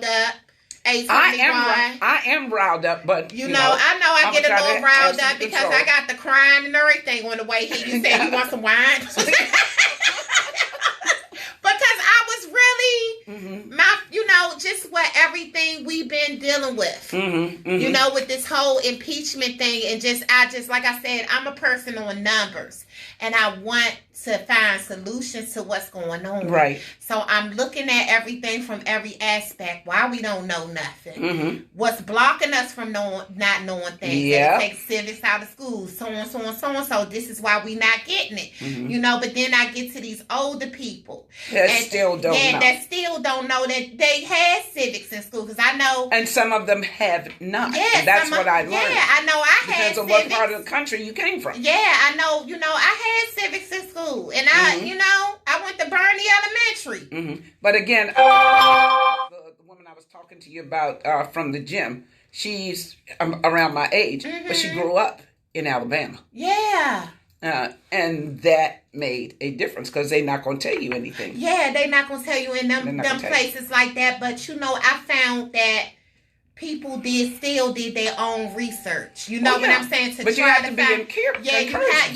up. I am riled up, but I know I get a little riled up because I got the crying and everything on the way here. You said you want some wine. Because I was really just what everything we've been dealing with. With this whole impeachment thing, and like I said, I'm a person on numbers, and I want to find solutions to what's going on. Right. So I'm looking at everything from every aspect. Why we don't know nothing. What's blocking us from not knowing things. Yeah. It takes civics out of schools. So on, so on, so on. So this is why we not getting it. But then I get to these older people. That still don't know. That still don't know that they had civics in school. Because I know. And some of them have not. Yeah. And that's what I learned. Yeah, I know I had civics. Depends on what part of the country you came from. Yeah, I know. I had civics in school. And I went to Bernie Elementary. But again, the woman I was talking to you about from the gym, she's around my age, but she grew up in Alabama. Yeah. And that made a difference because they're not going to tell you anything. Yeah, they're not going to tell you in them places like that. But, I found that people still did their own research. You know what I'm saying? But you have to be encouraged.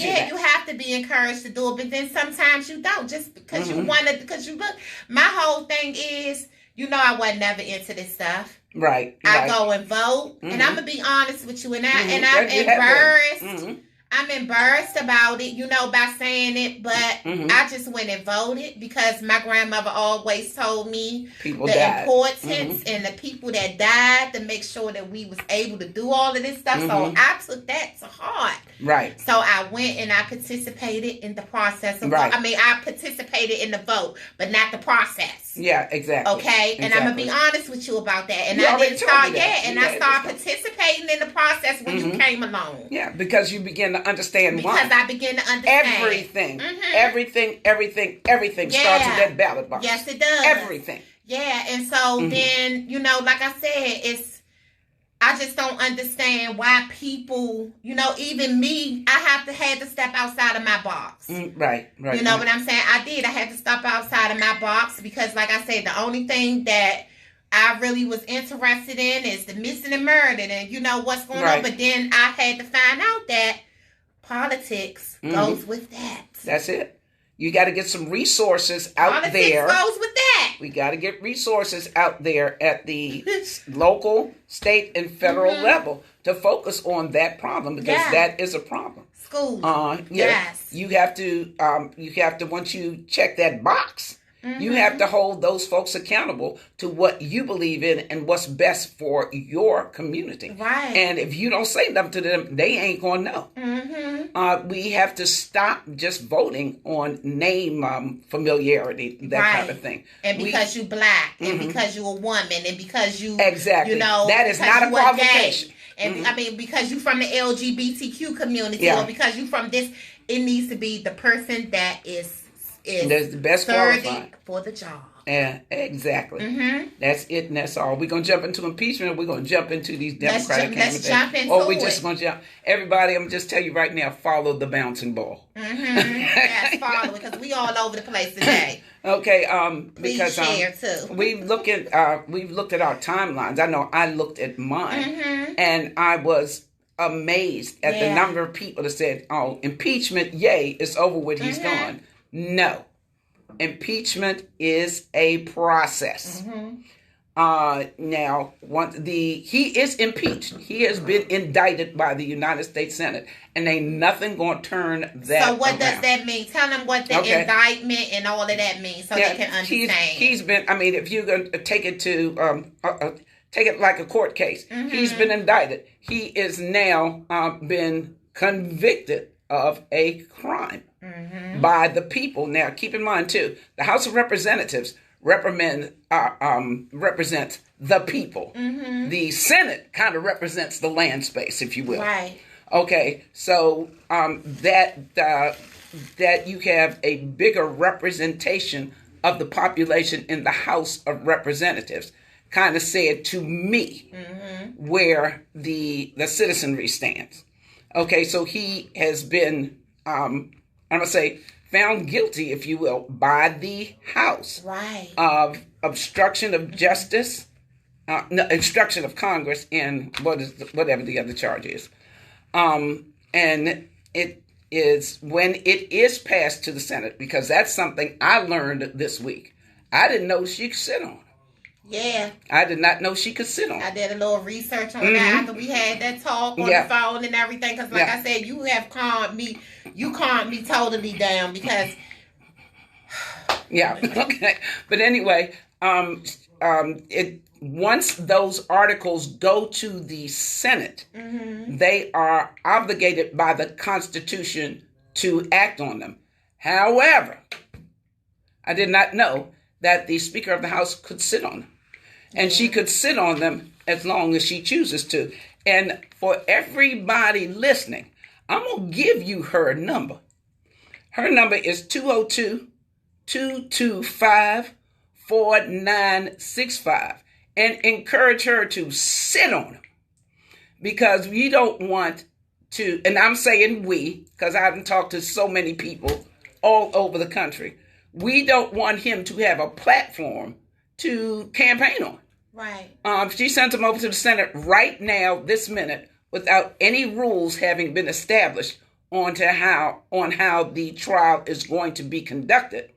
You have to be encouraged to do it. But then sometimes you don't, just because you want to. Because you look. My whole thing is, I wasn't never into this stuff. Right. I go and vote, and I'm gonna be honest with you, and I'm embarrassed. I'm embarrassed about it, by saying it, but I just went and voted because my grandmother always told me the importance and the people that died to make sure that we was able to do all of this stuff. So I took that to heart. Right. So I went and I participated in the process of vote. I mean, I participated in the vote, but not the process. Yeah, exactly. Okay, and I'm gonna be honest with you about that. And I didn't start I started participating in the process when you came along. Yeah, because you begin to understand why. Because I begin to understand everything starts with that ballot box. Yes, it does. Everything. Yeah, and so then like I said, I just don't understand why people, even me, I had to step outside of my box. Right. You know what I'm saying? I did. I had to step outside of my box because, like I said, the only thing that I really was interested in is the missing and murdered and what's going on. But then I had to find out that politics goes with that. That's it. You got to get some resources out there. Politics goes with that. We got to get resources out there at the local, state, and federal level to focus on that problem because that is a problem. School. Yes. You have to. Once you check that box, you have to hold those folks accountable to what you believe in and what's best for your community. Right. And if you don't say nothing to them, they ain't gonna know. We have to stop just voting on name familiarity, that kind of thing. And because you black, and because you a woman, and because you exactly that is not a qualification. And I mean, because you from the LGBTQ community, or because you from this, it needs to be the person that is the best qualified for the job. Yeah, exactly. That's it, and that's all. We're gonna jump into impeachment. Or we're gonna jump into these Democratic candidates. Let's jump into or we just gonna jump. Everybody, I'm just tell you right now. Follow the bouncing ball. Yes, follow because we all over the place today. Okay. Please because share too. we've looked at our timelines. I know I looked at mine, and I was amazed at the number of people that said, "Oh, impeachment, yay, it's over with. He's gone." No. Impeachment is a process. Now, he is impeached. He has been indicted by the United States Senate, and ain't nothing going to turn that. So, what does that mean? Tell them what the indictment and all of that means, so they can understand. He's been. I mean, if you're going to take it to take it like a court case, he's been indicted. He is now been convicted of a crime by the people. Now, keep in mind, too, the House of Representatives represents the people. The Senate kind of represents the land space, if you will. Right. Okay, so that you have a bigger representation of the population in the House of Representatives kind of said to me where the citizenry stands. Okay, so he has been, I'm going to say, found guilty, if you will, by the House of obstruction of justice no, obstruction of Congress and whatever the other charge is. And it is when it is passed to the Senate, because that's something I learned this week. I didn't know she could sit on. Yeah. I did not know she could sit on. I did a little research on that after we had that talk on the phone and everything. Because like I said, you have calmed me. You calmed me totally down because... Yeah. Okay. But anyway, once those articles go to the Senate, they are obligated by the Constitution to act on them. However, I did not know that the Speaker of the House could sit on them. And she could sit on them as long as she chooses to. And for everybody listening, I'm going to give you her number. Her number is 202-225-4965. And encourage her to sit on them. Because we don't want to, and I'm saying we, because I haven't talked to so many people all over the country. We don't want him to have a platform to campaign on. Right. She sent him over to the Senate right now, this minute, without any rules having been established on how the trial is going to be conducted.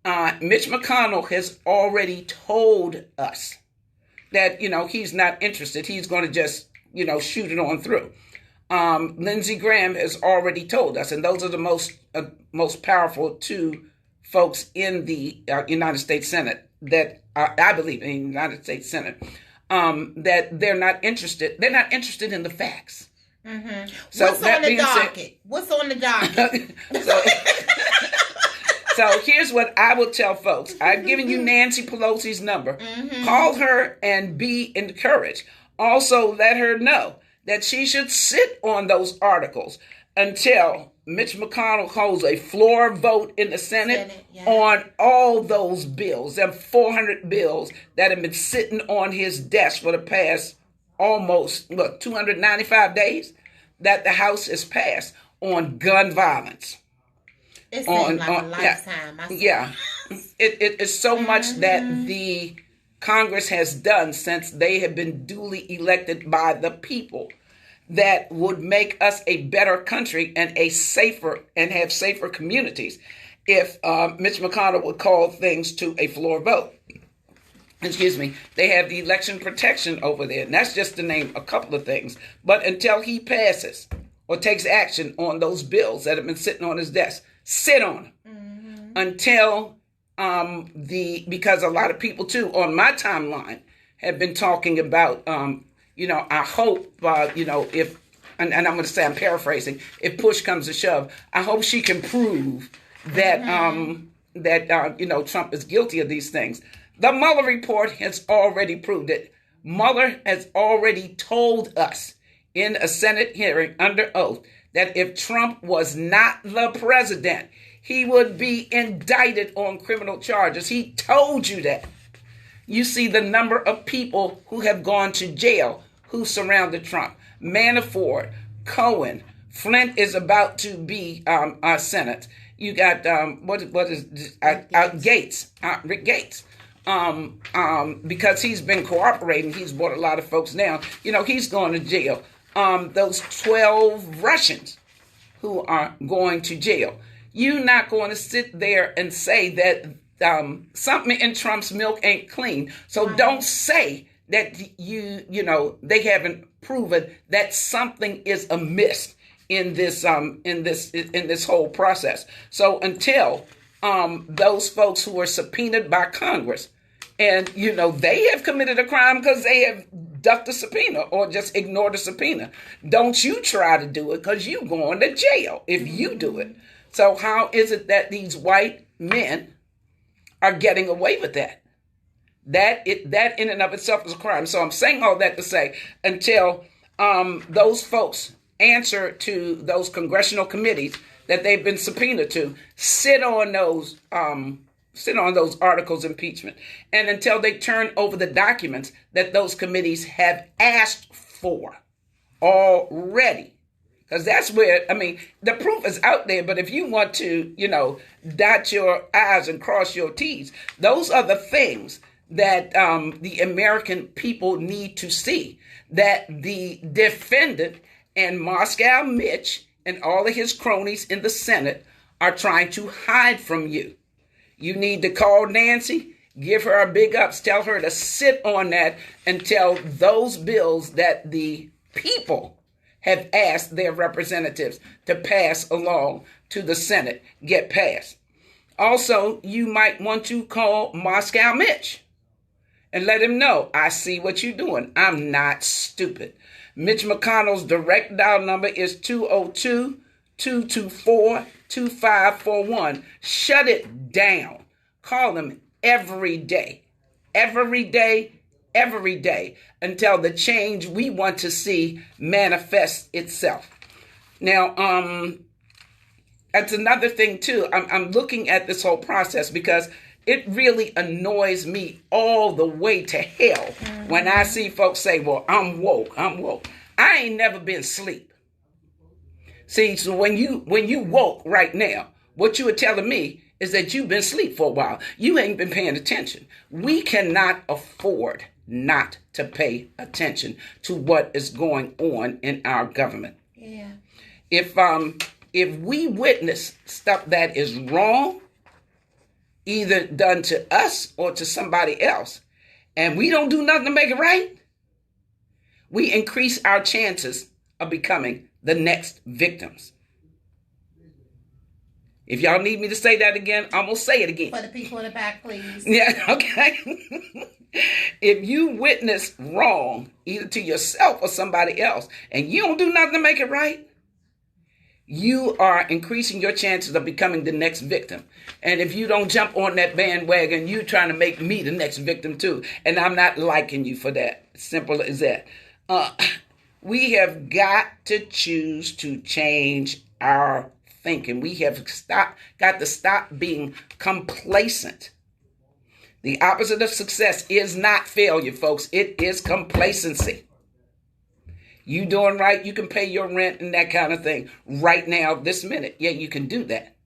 Mitch McConnell has already told us that, he's not interested. He's going to just, shoot it on through. Lindsey Graham has already told us, and those are the most powerful two folks in the United States Senate that I believe in the United States Senate, that they're not interested. They're not interested in the facts. Mm-hmm. So what's on the docket? What's on the docket? So here's what I will tell folks. I've given you Nancy Pelosi's number. Mm-hmm. Call her and be encouraged. Also, let her know that she should sit on those articles until Mitch McConnell holds a floor vote in the Senate on all those bills. Them 400 bills that have been sitting on his desk for the past almost, 295 days that the House has passed on gun violence. It seems like a lifetime. It is so much that the Congress has done since they have been duly elected by the people that would make us a better country and have safer communities if Mitch McConnell would call things to a floor vote. Excuse me. They have the election protection over there, and that's just to name a couple of things. But until he passes or takes action on those bills that have been sitting on his desk, sit on them until because a lot of people too on my timeline have been talking about, I hope, if, and I'm going to say, I'm paraphrasing, if push comes to shove, I hope she can prove that, Trump is guilty of these things. The Mueller report has already proved it. Mueller has already told us in a Senate hearing under oath that if Trump was not the president, he would be indicted on criminal charges. He told you that. You see the number of people who have gone to jail who surrounded Trump. Manafort, Cohen, Flint is about to be Senate. You got Rick Gates. Because he's been cooperating, he's brought a lot of folks down. He's going to jail. Those 12 Russians who are going to jail. You're not going to sit there and say that something in Trump's milk ain't clean. So don't say that they haven't proven that something is amiss in this whole process. So until those folks who are subpoenaed by Congress, and they have committed a crime because they have ducked the subpoena or just ignored the subpoena. Don't you try to do it, because you going to jail if you do it. So how is it that these white men are getting away with that? That in and of itself is a crime. So I'm saying all that to say, until those folks answer to those congressional committees that they've been subpoenaed to, sit on those articles of impeachment, and until they turn over the documents that those committees have asked for already. Because that's where, the proof is out there, but if you want to, dot your I's and cross your T's, those are the things that the American people need to see, that the defendant and Moscow Mitch and all of his cronies in the Senate are trying to hide from you. You need to call Nancy, give her a big ups, tell her to sit on that until those bills that the people have asked their representatives to pass along to the Senate get passed. Also, you might want to call Moscow Mitch and let him know, I see what you're doing. I'm not stupid. Mitch McConnell's direct dial number is 202-224-2541. Shut it down. Call him every day, until the change we want to see manifests itself. Now, that's another thing too. I'm looking at this whole process because it really annoys me all the way to hell when I see folks say, well, I'm woke. I ain't never been asleep. See, so when you woke right now, what you are telling me is that you've been asleep for a while. You ain't been paying attention. We cannot afford not to pay attention to what is going on in our government. Yeah. If we witness stuff that is wrong, either done to us or to somebody else, and we don't do nothing to make it right, we increase our chances of becoming the next victims. If y'all need me to say that again, I'm going to say it again. For the people in the back, please. Yeah, okay. If you witness wrong, either to yourself or somebody else, and you don't do nothing to make it right, you are increasing your chances of becoming the next victim. And if you don't jump on that bandwagon, you're trying to make me the next victim too. And I'm not liking you for that. Simple as that. We have got to choose to change our thinking. We have got to stop being complacent. The opposite of success is not failure, folks. It is complacency. You doing right, you can pay your rent and that kind of thing right now, this minute. Yeah, you can do that.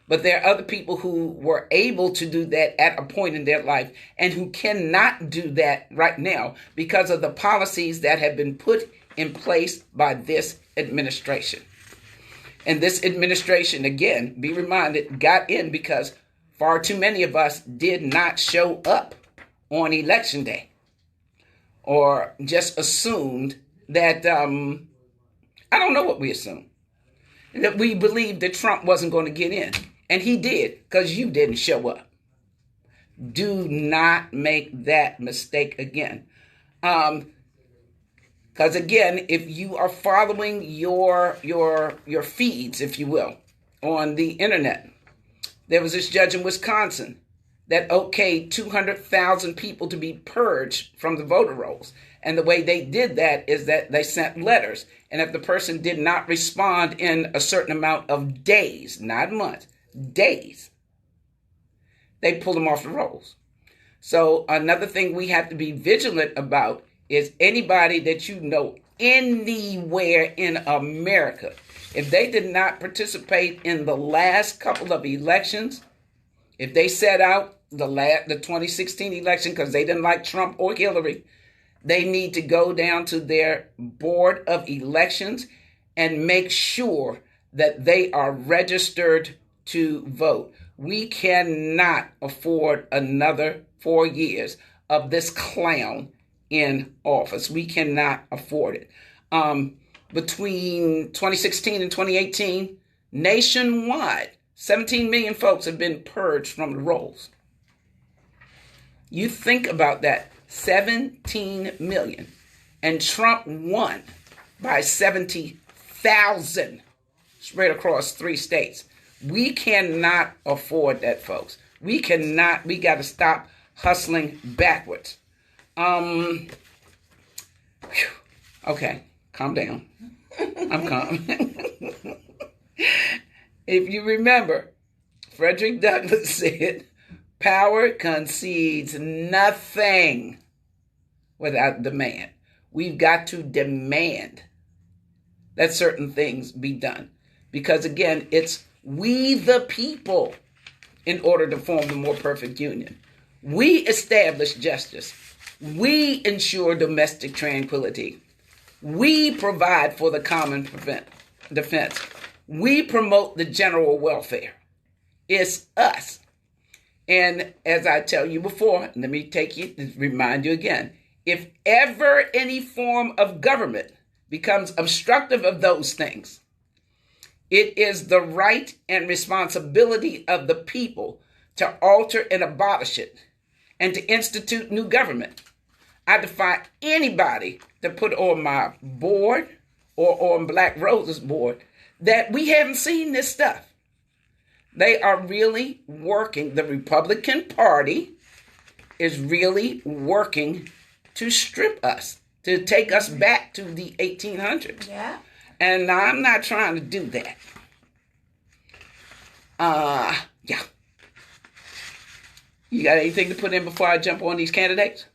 But there are other people who were able to do that at a point in their life and who cannot do that right now because of the policies that have been put in place by this administration. And this administration, again, be reminded, got in because far too many of us did not show up on election day or just assumed that, I don't know what we assumed, that we believed that Trump wasn't going to get in. And he did, because you didn't show up. Do not make that mistake again. Because again, if you are following your feeds, if you will, on the internet, there was this judge in Wisconsin that okayed 200,000 people to be purged from the voter rolls. And the way they did that is that they sent letters. And if the person did not respond in a certain amount of days, not months, days, they pulled them off the rolls. So another thing we have to be vigilant about is anybody that you know anywhere in America, if they did not participate in the last couple of elections, if they set out the 2016 election because they didn't like Trump or Hillary, they need to go down to their board of elections and make sure that they are registered to vote. We cannot afford another 4 years of this clown in office. We cannot afford it. Between 2016 and 2018, nationwide, 17 million folks have been purged from the rolls. You think about that, 17 million. And Trump won by 70,000 spread across 3 states. We cannot afford that, folks. We got to stop hustling backwards. Okay, calm down. I'm calm. If you remember, Frederick Douglass said, power concedes nothing without demand. We've got to demand that certain things be done. Because again, it's we the people in order to form the more perfect union. We establish justice. We ensure domestic tranquility. We provide for the common defense. We promote the general welfare. It's us. And as I tell you before, let me remind you again. If ever any form of government becomes obstructive of those things, it is the right and responsibility of the people to alter and abolish it and to institute new government. I defy anybody to put on my board or on Black Rose's board that we haven't seen this stuff. They are really working. The Republican Party is really working to strip us, to take us back to the 1800s. Yeah. And I'm not trying to do that. Yeah. You got anything to put in before I jump on these candidates?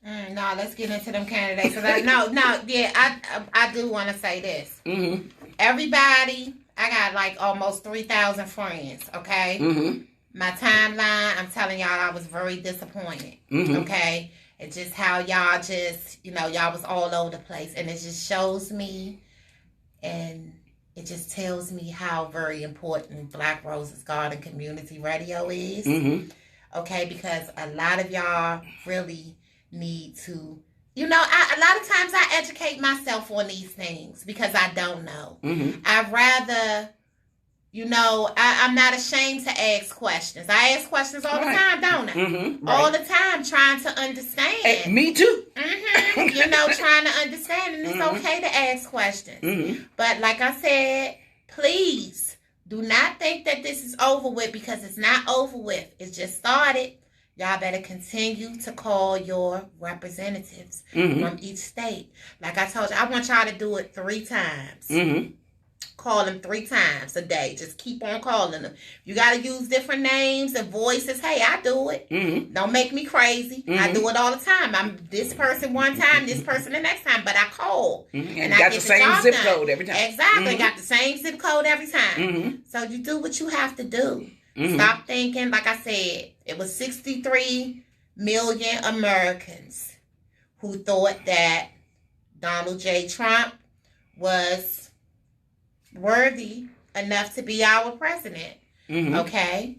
No, let's get into them candidates. I do want to say this. Mm-hmm. Everybody, I got like almost 3,000 friends, okay? Mm-hmm. My timeline, I'm telling y'all, I was very disappointed, mm-hmm. okay? It's just how y'all y'all was all over the place. And it just shows me, and it just tells me how very important Black Roses Garden Community Radio is, mm-hmm. okay? Because a lot of y'all really need to, a lot of times I educate myself on these things because I don't know. Mm-hmm. I'd rather, I'm not ashamed to ask questions. I ask questions all the time, don't I? Mm-hmm. All the time, trying to understand. Hey, me too. Mm-hmm. Trying to understand, and it's mm-hmm. okay to ask questions. Mm-hmm. But like I said, please do not think that this is over with, because it's not over with. It's just started. Y'all better continue to call your representatives mm-hmm. from each state. Like I told you, I want y'all to do it 3 times. Mm-hmm. Call them 3 times a day. Just keep on calling them. You got to use different names and voices. Hey, I do it. Mm-hmm. Don't make me crazy. Mm-hmm. I do it all the time. I'm this person one time, this person the next time, but I call. Mm-hmm. And I I got the same zip code every time. Exactly. Mm-hmm. Got the same zip code every time. Mm-hmm. So you do what you have to do. Mm-hmm. Stop thinking, like I said, it was 63 million Americans who thought that Donald J. Trump was worthy enough to be our president. Mm-hmm. Okay?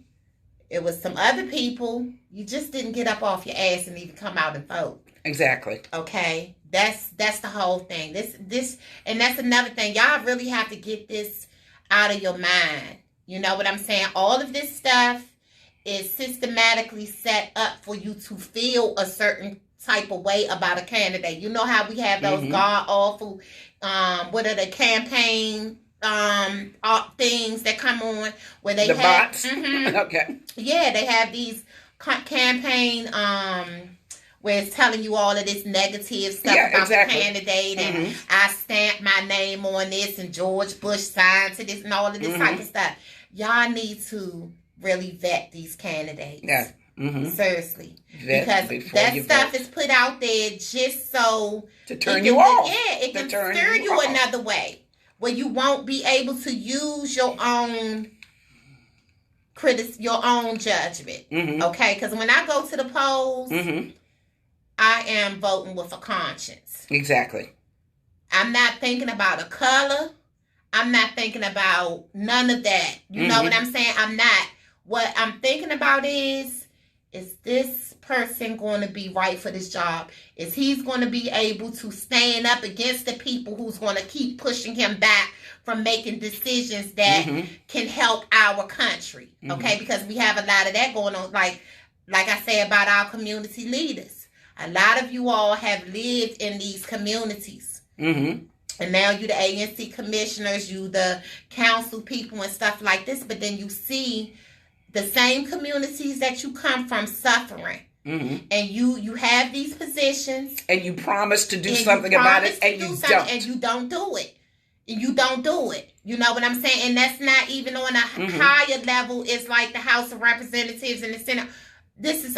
It was some other people. You just didn't get up off your ass and even come out and vote. Exactly. Okay? That's the whole thing. This and that's another thing. Y'all really have to get this out of your mind. You know what I'm saying? All of this stuff is systematically set up for you to feel a certain type of way about a candidate. You know how we have those mm-hmm. god-awful, what are the campaign things that come on where they have... bots? Mm-hmm, okay. Yeah, they have these campaign... where it's telling you all of this negative stuff about exactly. the candidate, and mm-hmm. I stamped my name on this, and George Bush signed to this, and all of this mm-hmm. type of stuff. Y'all need to really vet these candidates. Yeah. Mm-hmm. Seriously. Vet because that stuff vote. Is put out there just so... to turn you off. Yeah, it can steer you off. another way, where you won't be able to use your own... your own judgment. Mm-hmm. Okay? Because when I go to the polls... Mm-hmm. I am voting with a conscience. Exactly. I'm not thinking about a color. I'm not thinking about none of that. You mm-hmm. know what I'm saying? I'm not. What I'm thinking about is this person going to be right for this job? Is he's going to be able to stand up against the people who's going to keep pushing him back from making decisions that mm-hmm. can help our country? Mm-hmm. Okay? Because we have a lot of that going on. Like I say about our community leaders. A lot of you all have lived in these communities. Mm-hmm. And now you the ANC commissioners, you the council people and stuff like this. But then you see the same communities that you come from suffering. Mm-hmm. And you have these positions. And you promise to do something about it, and you don't. And you don't do it. You don't do it. You know what I'm saying? And that's not even on a mm-hmm. higher level. It's like the House of Representatives and the Senate.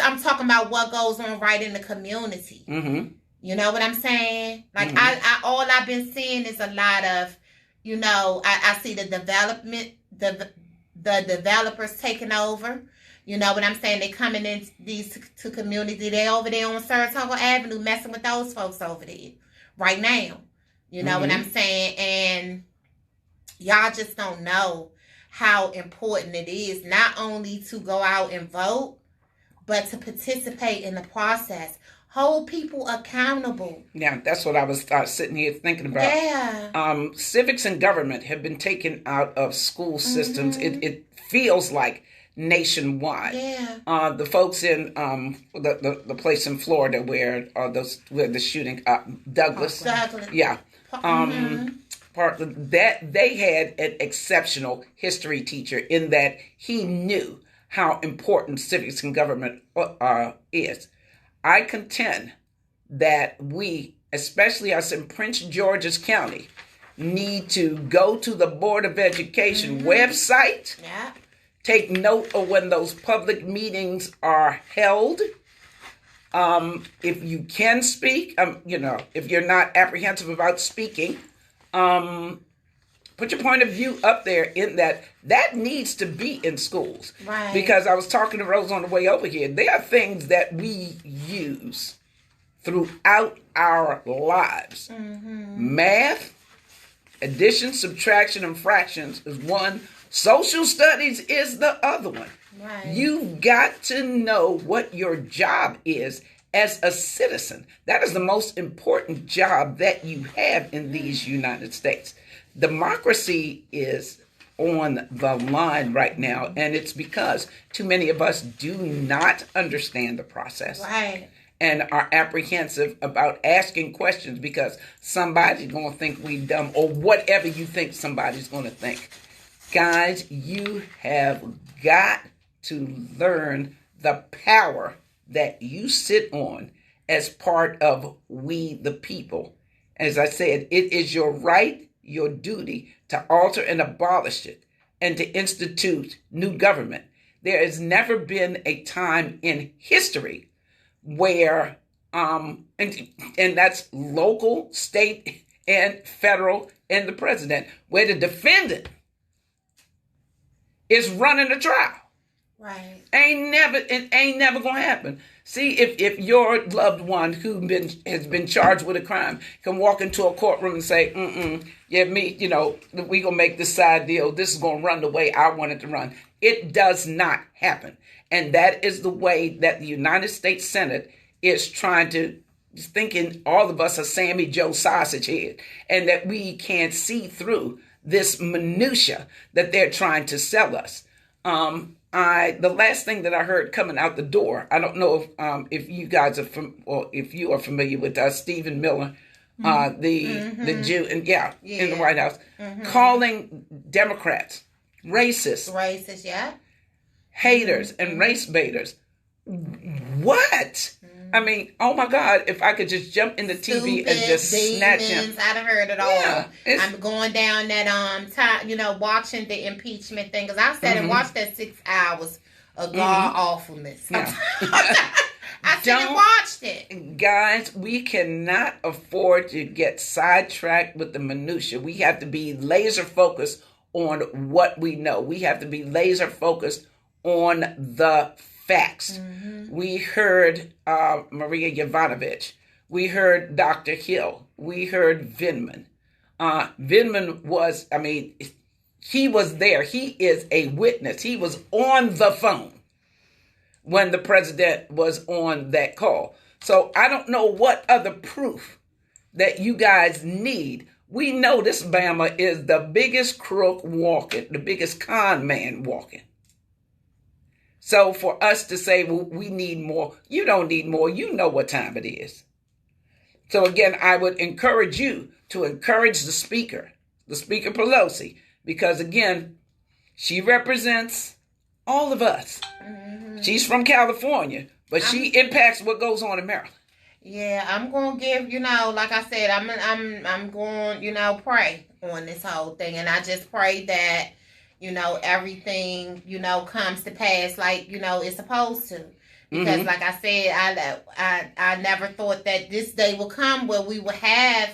I'm talking about what goes on right in the community. Mm-hmm. You know what I'm saying? Like, mm-hmm. all I've been seeing is a lot of, I see the development, the developers taking over. You know what I'm saying? They coming in these to community. They over there on Saratoga Avenue messing with those folks over there right now. You know what I'm saying? And y'all just don't know how important it is not only to go out and vote, but to participate in the process. Hold people accountable. Yeah, that's what I was sitting here thinking about. Yeah. Civics and government have been taken out of school systems. It feels like nationwide. Yeah. The folks in the place in Florida where the shooting Douglas. Yeah. Part of that, they had an exceptional history teacher in that he knew how important civics and government is. I contend that we, especially us in Prince George's County, need to go to the Board of Education website, take note of when those public meetings are held. If you can speak, if you're not apprehensive about speaking, put your point of view up there in that needs to be in schools. Right. Because I was talking to Rose on the way over here. There are things that we use throughout our lives. Math, addition, subtraction, and fractions is one. Social studies is the other one. Right. You've got to know what your job is as a citizen. That is the most important job that you have in these United States. Democracy is on the line right now, and it's because too many of us do not understand the process. Right. And are apprehensive about asking questions because somebody's going to think we dumb or whatever you think somebody's going to think. Guys, you have got to learn the power that you sit on as part of we the people. As I said, it is your right, your duty to alter and abolish it and to institute new government. There has never been a time in history where, and that's local, state, and federal, and the president, where the defendant is running a trial. Right. It ain't never gonna happen. See, if your loved one who has been charged with a crime can walk into a courtroom and say, we gonna make this side deal. This is gonna run the way I want it to run. It does not happen. And that is the way that the United States Senate is thinking all of us are Sammy Joe sausage head, and that we can't see through this minutia that they're trying to sell us. The last thing that I heard coming out the door, I don't know if you guys are if you are familiar with Stephen Miller, the Jew, and in the White House, calling Democrats racist, haters, and race baiters. What? I mean, oh my God, if I could just jump in the TV and just snatch him. I'd have heard it all. Yeah, I'm going down that time, watching the impeachment thing, because I sat and watched that 6 hours of god awfulness. Yeah. I sat and watched it. Guys, we cannot afford to get sidetracked with the minutia. We have to be laser focused on what we know. We have to be laser focused on the facts. We heard Maria Yovanovitch. We heard Dr. Hill. We heard Vindman. Vindman was, he was there. He is a witness. He was on the phone when the president was on that call. So I don't know what other proof that you guys need. We know this Bama is the biggest crook walking, the biggest con man walking. So for us to say, well, we need more, you don't need more. You know what time it is. So again, I would encourage you to encourage the Speaker Pelosi, because again, she represents all of us. She's from California, but she impacts what goes on in Maryland. Yeah, I'm going to give, like I said, I'm going, pray on this whole thing. And I just pray that, everything, comes to pass like, it's supposed to. Because like I said, I never thought that this day would come where we would have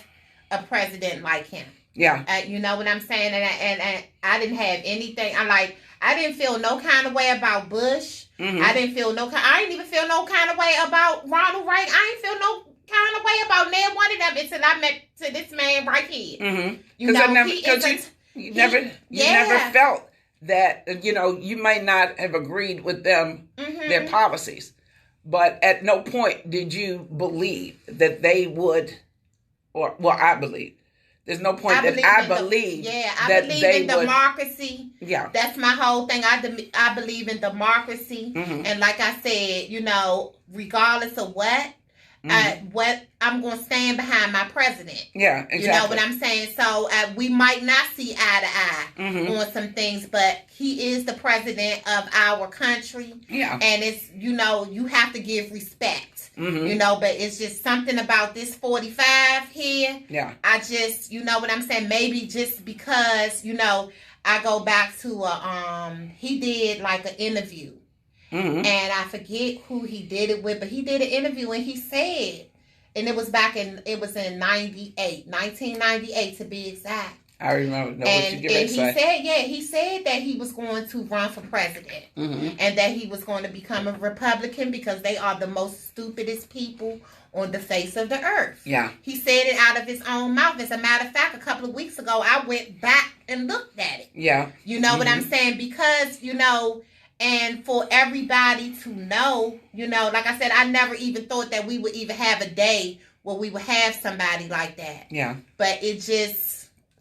a president like him. Yeah. You know what I'm saying? And I didn't have anything. I didn't feel no kind of way about Bush. I didn't feel I didn't even feel no kind of way about Ronald Reagan. I didn't feel no kind of way about neither one of them until I met to this man right here. You know, you never felt that, you know, you might not have agreed with them, their policies, but at no point did you believe that they would, I believe. There's no point I believe in democracy. Yeah. That's my whole thing. I believe in democracy. And like I said, you know, regardless of what I'm going to stand behind my president. Yeah, exactly. You know what I'm saying? So we might not see eye to eye on some things, but he is the president of our country. Yeah. And it's, you know, you have to give respect. You know, but it's just something about this 45 here. Yeah. I just, you know what I'm saying? Maybe just because, you know, I go back to he did like an interview. And I forget who he did it with, but he did an interview and he said, and it was in 1998 to be exact. I remember. He said that he was going to run for president and that he was going to become a Republican because they are the most stupidest people on the face of the earth. Yeah. He said it out of his own mouth. As a matter of fact, a couple of weeks ago, I went back and looked at it. Yeah. You know what I'm saying? Because, you know, and for everybody to know, you know, like I said, I never even thought that we would even have a day where we would have somebody like that. Yeah. But it just...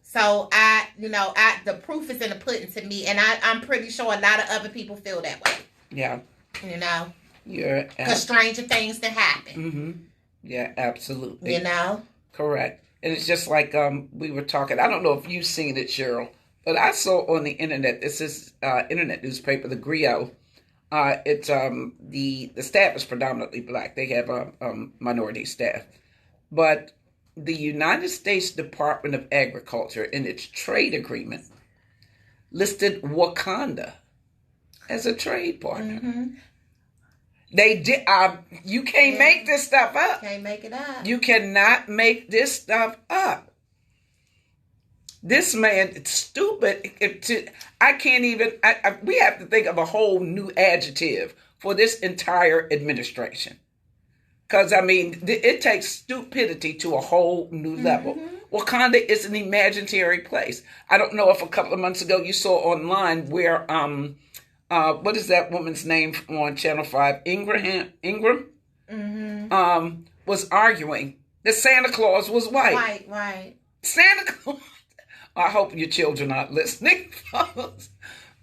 So the proof is in the pudding to me, and I'm pretty sure a lot of other people feel that way. Yeah. You know? Because stranger things that happen. Yeah, absolutely. You know? Correct. And it's just like we were talking, I don't know if you've seen it, Cheryl, but I saw on the internet, this is internet newspaper, the Griot. It's the staff is predominantly black. They have a minority staff. But the United States Department of Agriculture, in its trade agreement, listed Wakanda as a trade partner. They did. You can't make this stuff up. Can't make it up. You cannot make this stuff up. This man, it's stupid. I can't even. We have to think of a whole new adjective for this entire administration. Because, I mean, it takes stupidity to a whole new level. Wakanda is an imaginary place. I don't know if a couple of months ago you saw online where, what is that woman's name on Channel 5? Ingram? Was arguing that Santa Claus was white. Right. Santa Claus. I hope your children aren't listening, folks.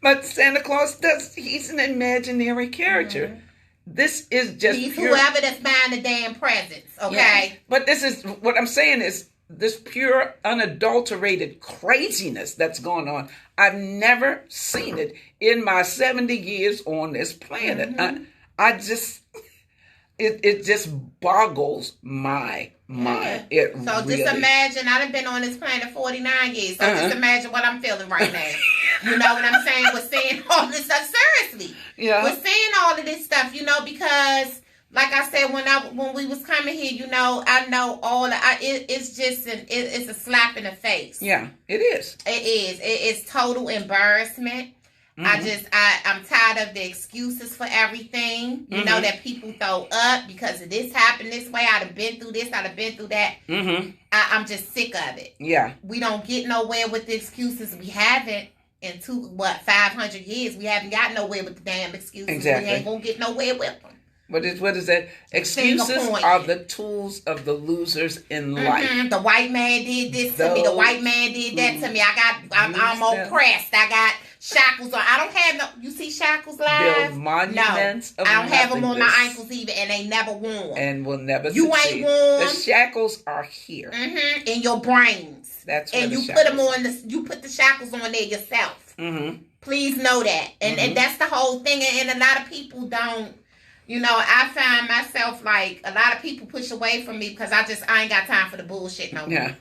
But Santa Claus he's an imaginary character. This is just he's whoever that's buying the damn presents, okay? Yeah. But this is what I'm saying is this pure, unadulterated craziness that's going on. I've never seen it in my 70 years on this planet. I just, it just boggles my mind. It so really. Just imagine, I done been on this planet 49 years, so just imagine what I'm feeling right now. You know what I'm saying? We're seeing all this stuff, seriously. Yeah. We're seeing all of this stuff, you know, because, like I said, when we was coming here, you know, I know all it's just it's a slap in the face. Yeah, it is. It is. It's total embarrassment. I'm tired of the excuses for everything, you know, that people throw up because of this happened this way. I'd have been through this. I'd have been through that. I'm just sick of it. Yeah. We don't get nowhere with the excuses. We haven't. In 500 years, we haven't got nowhere with the damn excuses. Exactly. We ain't gonna get nowhere with them. What is that? Excuses are the tools of the losers in life. The white man did this to me. The white man did that to me. I'm oppressed. I got shackles on. I don't have no. You see shackles live? Build monuments. No, I don't have them on my ankles either, and they never worn. And will never. You succeed. Ain't worn. The shackles are here. In your brains. That's where and you put them on. You put the shackles on there yourself. Please know that, and that's the whole thing. And a lot of people don't. You know, I find myself like a lot of people push away from me because I ain't got time for the bullshit no more. Yeah.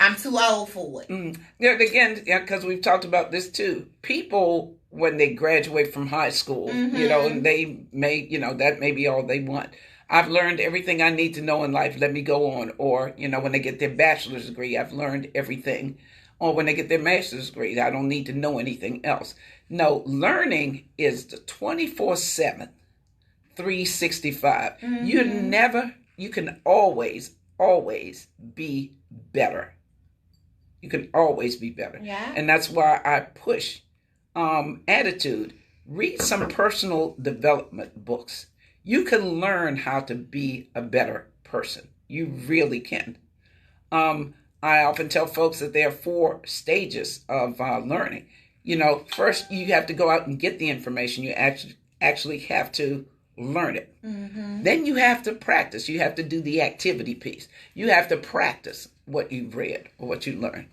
I'm too old for it. Yeah, again, because we've talked about this too. People, when they graduate from high school, you know, and they may, you know, that may be all they want. I've learned everything I need to know in life. Let me go on. Or, you know, when they get their bachelor's degree, I've learned everything. or when they get their master's degree. I don't need to know anything else. No, learning is the 24/7, 365. You can always be better. You can always be better. Yeah. And that's why I push attitude. Read some personal development books. You can learn how to be a better person. You really can. I often tell folks that there are 4 stages of learning. First you have to go out and get the information. You actually have to learn it. Then you have to practice. You have to do the activity piece. You have to practice what you've read or what you learned.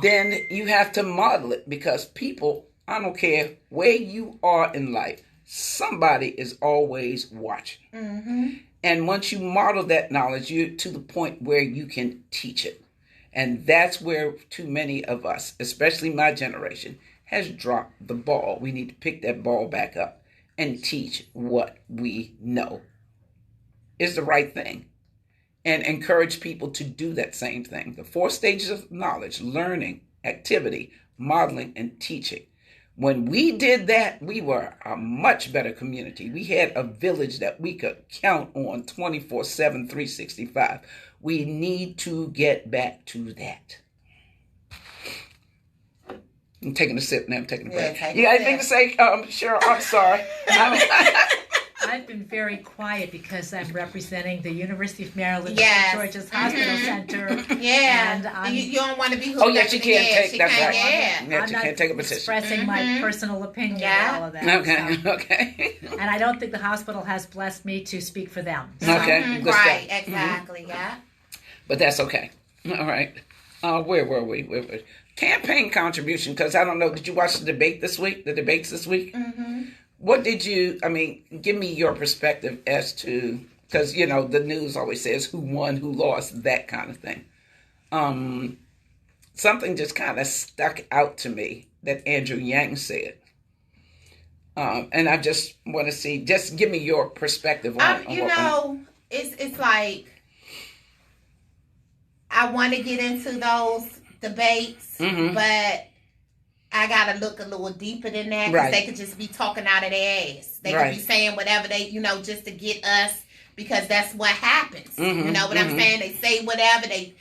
Then you have to model it, because people, I don't care where you are in life, somebody is always watching. And once you model that knowledge, you're to the point where you can teach it. And that's where too many of us, especially my generation, has dropped the ball. We need to pick that ball back up and teach what we know is the right thing, and encourage people to do that same thing. The 4 stages of knowledge: learning, activity, modeling, and teaching. When we did that, we were a much better community. We had a village that we could count on 24/7, 365. We need to get back to that. I'm taking a sip now. I'm taking a break. You got anything to say, Cheryl? I'm sorry. I've been very quiet because I'm representing the University of Maryland Yes. George's Hospital Center. Yeah. And you don't want to be hooked Oh, yeah, up she in can't the take She that's can't, right. yeah. Yeah, I'm she not can't take a position. expressing my personal opinion Yeah. on all of that. Okay, So. okay. And I don't think the hospital has blessed me to speak for them. So. Okay, good Right, stuff. exactly, yeah. But that's okay. All right. Where were we? Campaign contribution, because I don't know, did you watch the debates this week? What did you, give me your perspective as to, because, the news always says who won, who lost, that kind of thing. Something just kind of stuck out to me that Andrew Yang said. And I just want to see, just give me your perspective on it's like, I want to get into those debates, but I got to look a little deeper than that, because they could just be talking out of their ass. They could be saying whatever they, just to get us, because that's what happens. You know what I'm saying? They say whatever. They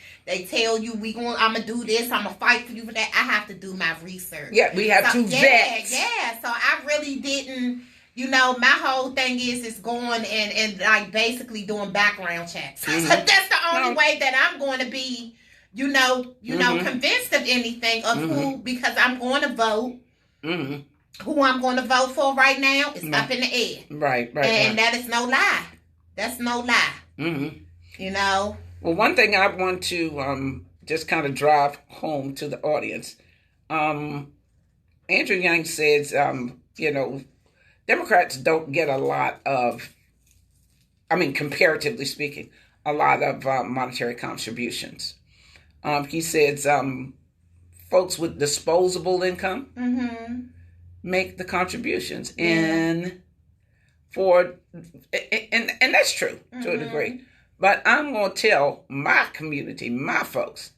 tell you, I'm going to do this. I'm going to fight for you for that. I have to do my research. Yeah, we have to vet. Yeah. So I really didn't, my whole thing is going and like basically doing background checks. So that's the only way that I'm going to be, convinced of anything of who, because I'm going to vote. Who I'm going to vote for right now is up in the air. Right. And that is no lie. That's no lie. Well, one thing I want to just kind of drive home to the audience. Andrew Yang says, Democrats don't get a lot of, comparatively speaking, a lot of monetary contributions. He says folks with disposable income make the contributions. And that's true to a degree. But I'm going to tell my community, my folks,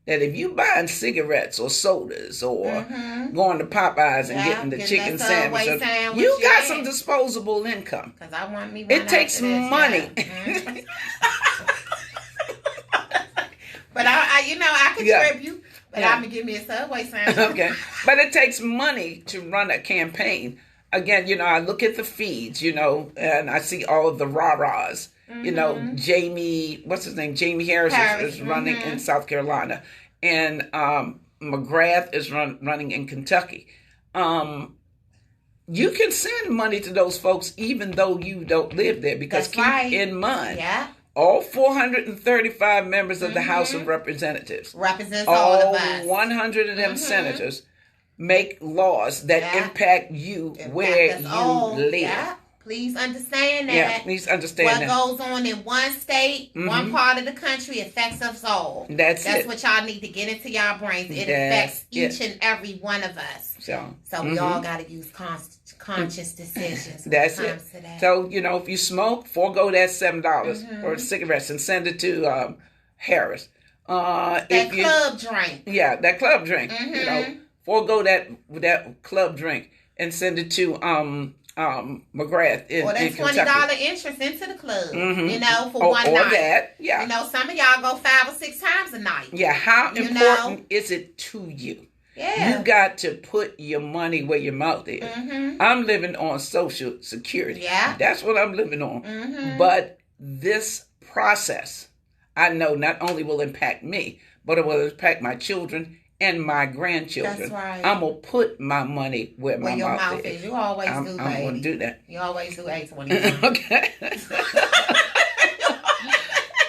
that if you buying cigarettes or sodas or going to Popeyes and getting the chicken sandwich, you got some disposable income. Because I want me. It takes money. But I contribute. But I'm going to give me a Subway sandwich. Okay. But it takes money to run a campaign. Again, I look at the feeds, and I see all of the rah-rahs. Jamie, what's his name? Jamie Harris. Is running in South Carolina. And McGrath is running in Kentucky. You can send money to those folks even though you don't live there, because keep in mind, all 435 members of the House of Representatives, represents all of us. 100 of them senators make laws that impact you where you live. Yeah. Please understand that. Yeah, please understand what goes on in one state, one part of the country affects us all. That's what y'all need to get into y'all brains. It affects each and every one of us. So we all got to use conscious decisions. That's it. So, if you smoke, forego that $7 or cigarettes and send it to Harris. That club drink. Yeah, that club drink. You know, forego that club drink and send it to McGrath in that Kentucky. $20 interest into the club. You know, for one night. Or that, yeah. You know, some of y'all go 5 or 6 times a night. Yeah, how important is it to you? Yeah. You got to put your money where your mouth is. I'm living on Social Security. Yeah. That's what I'm living on. But this process, I know not only will impact me, but it will impact my children and my grandchildren. That's right. I'm going to put my money where my mouth is. You always do, baby. I'm going to do that. You always do 821. Okay.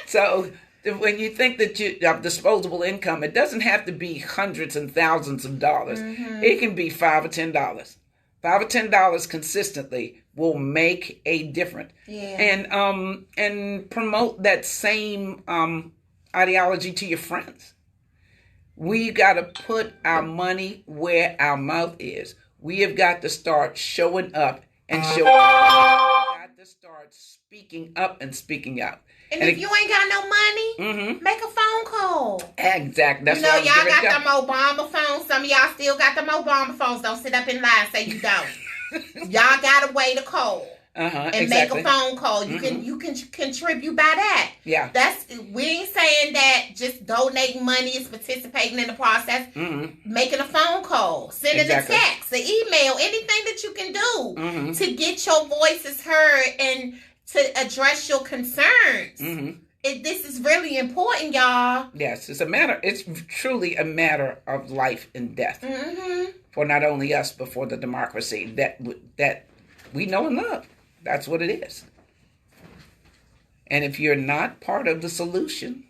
So when you think that you have disposable income, it doesn't have to be hundreds and thousands of dollars. It can be $5 or $10. $5 or $10 consistently will make a difference. Yeah. And promote that same ideology to your friends. We got to put our money where our mouth is. We have got to start showing up and showing up. We got to start speaking up and speaking out. And if you ain't got no money, make a phone call. Exactly. That's y'all got them Obama phones. Some of y'all still got them Obama phones. Don't sit up in line and say you don't. Y'all got a way to call. And make a phone call. You can contribute by that. Yeah. We ain't saying that just donating money is participating in the process. Making a phone call, sending a text, an email, anything that you can do to get your voices heard and to address your concerns. This is really important, y'all. Yes, it's truly a matter of life and death for not only us, but for the democracy that we know and love. That's what it is. And if you're not part of the solution,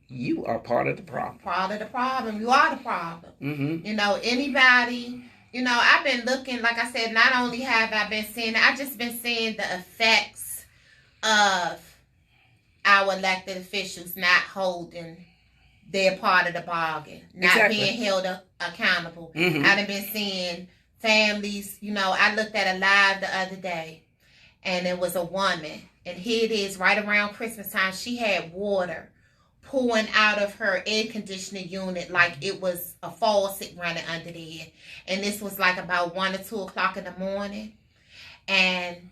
you are part of the problem. Part of the problem. You are the problem. You know, anybody, you know, I've been looking, like I said, not only have I been seeing, I've just been seeing the effects of our elected officials not holding their part of the bargain, not being held accountable. I've been seeing families, you know, I looked at a live the other day, and it was a woman, and here it is right around Christmas time. She had water pouring out of her air conditioning unit like it was a faucet running under there. And this was like about 1 or 2 o'clock in the morning. And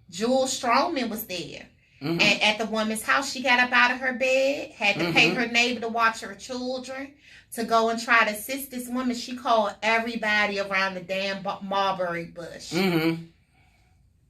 Jules Stroman was there. And at the woman's house, she got up out of her bed, had to pay her neighbor to watch her children, to go and try to assist this woman. She called everybody around the damn mulberry bush.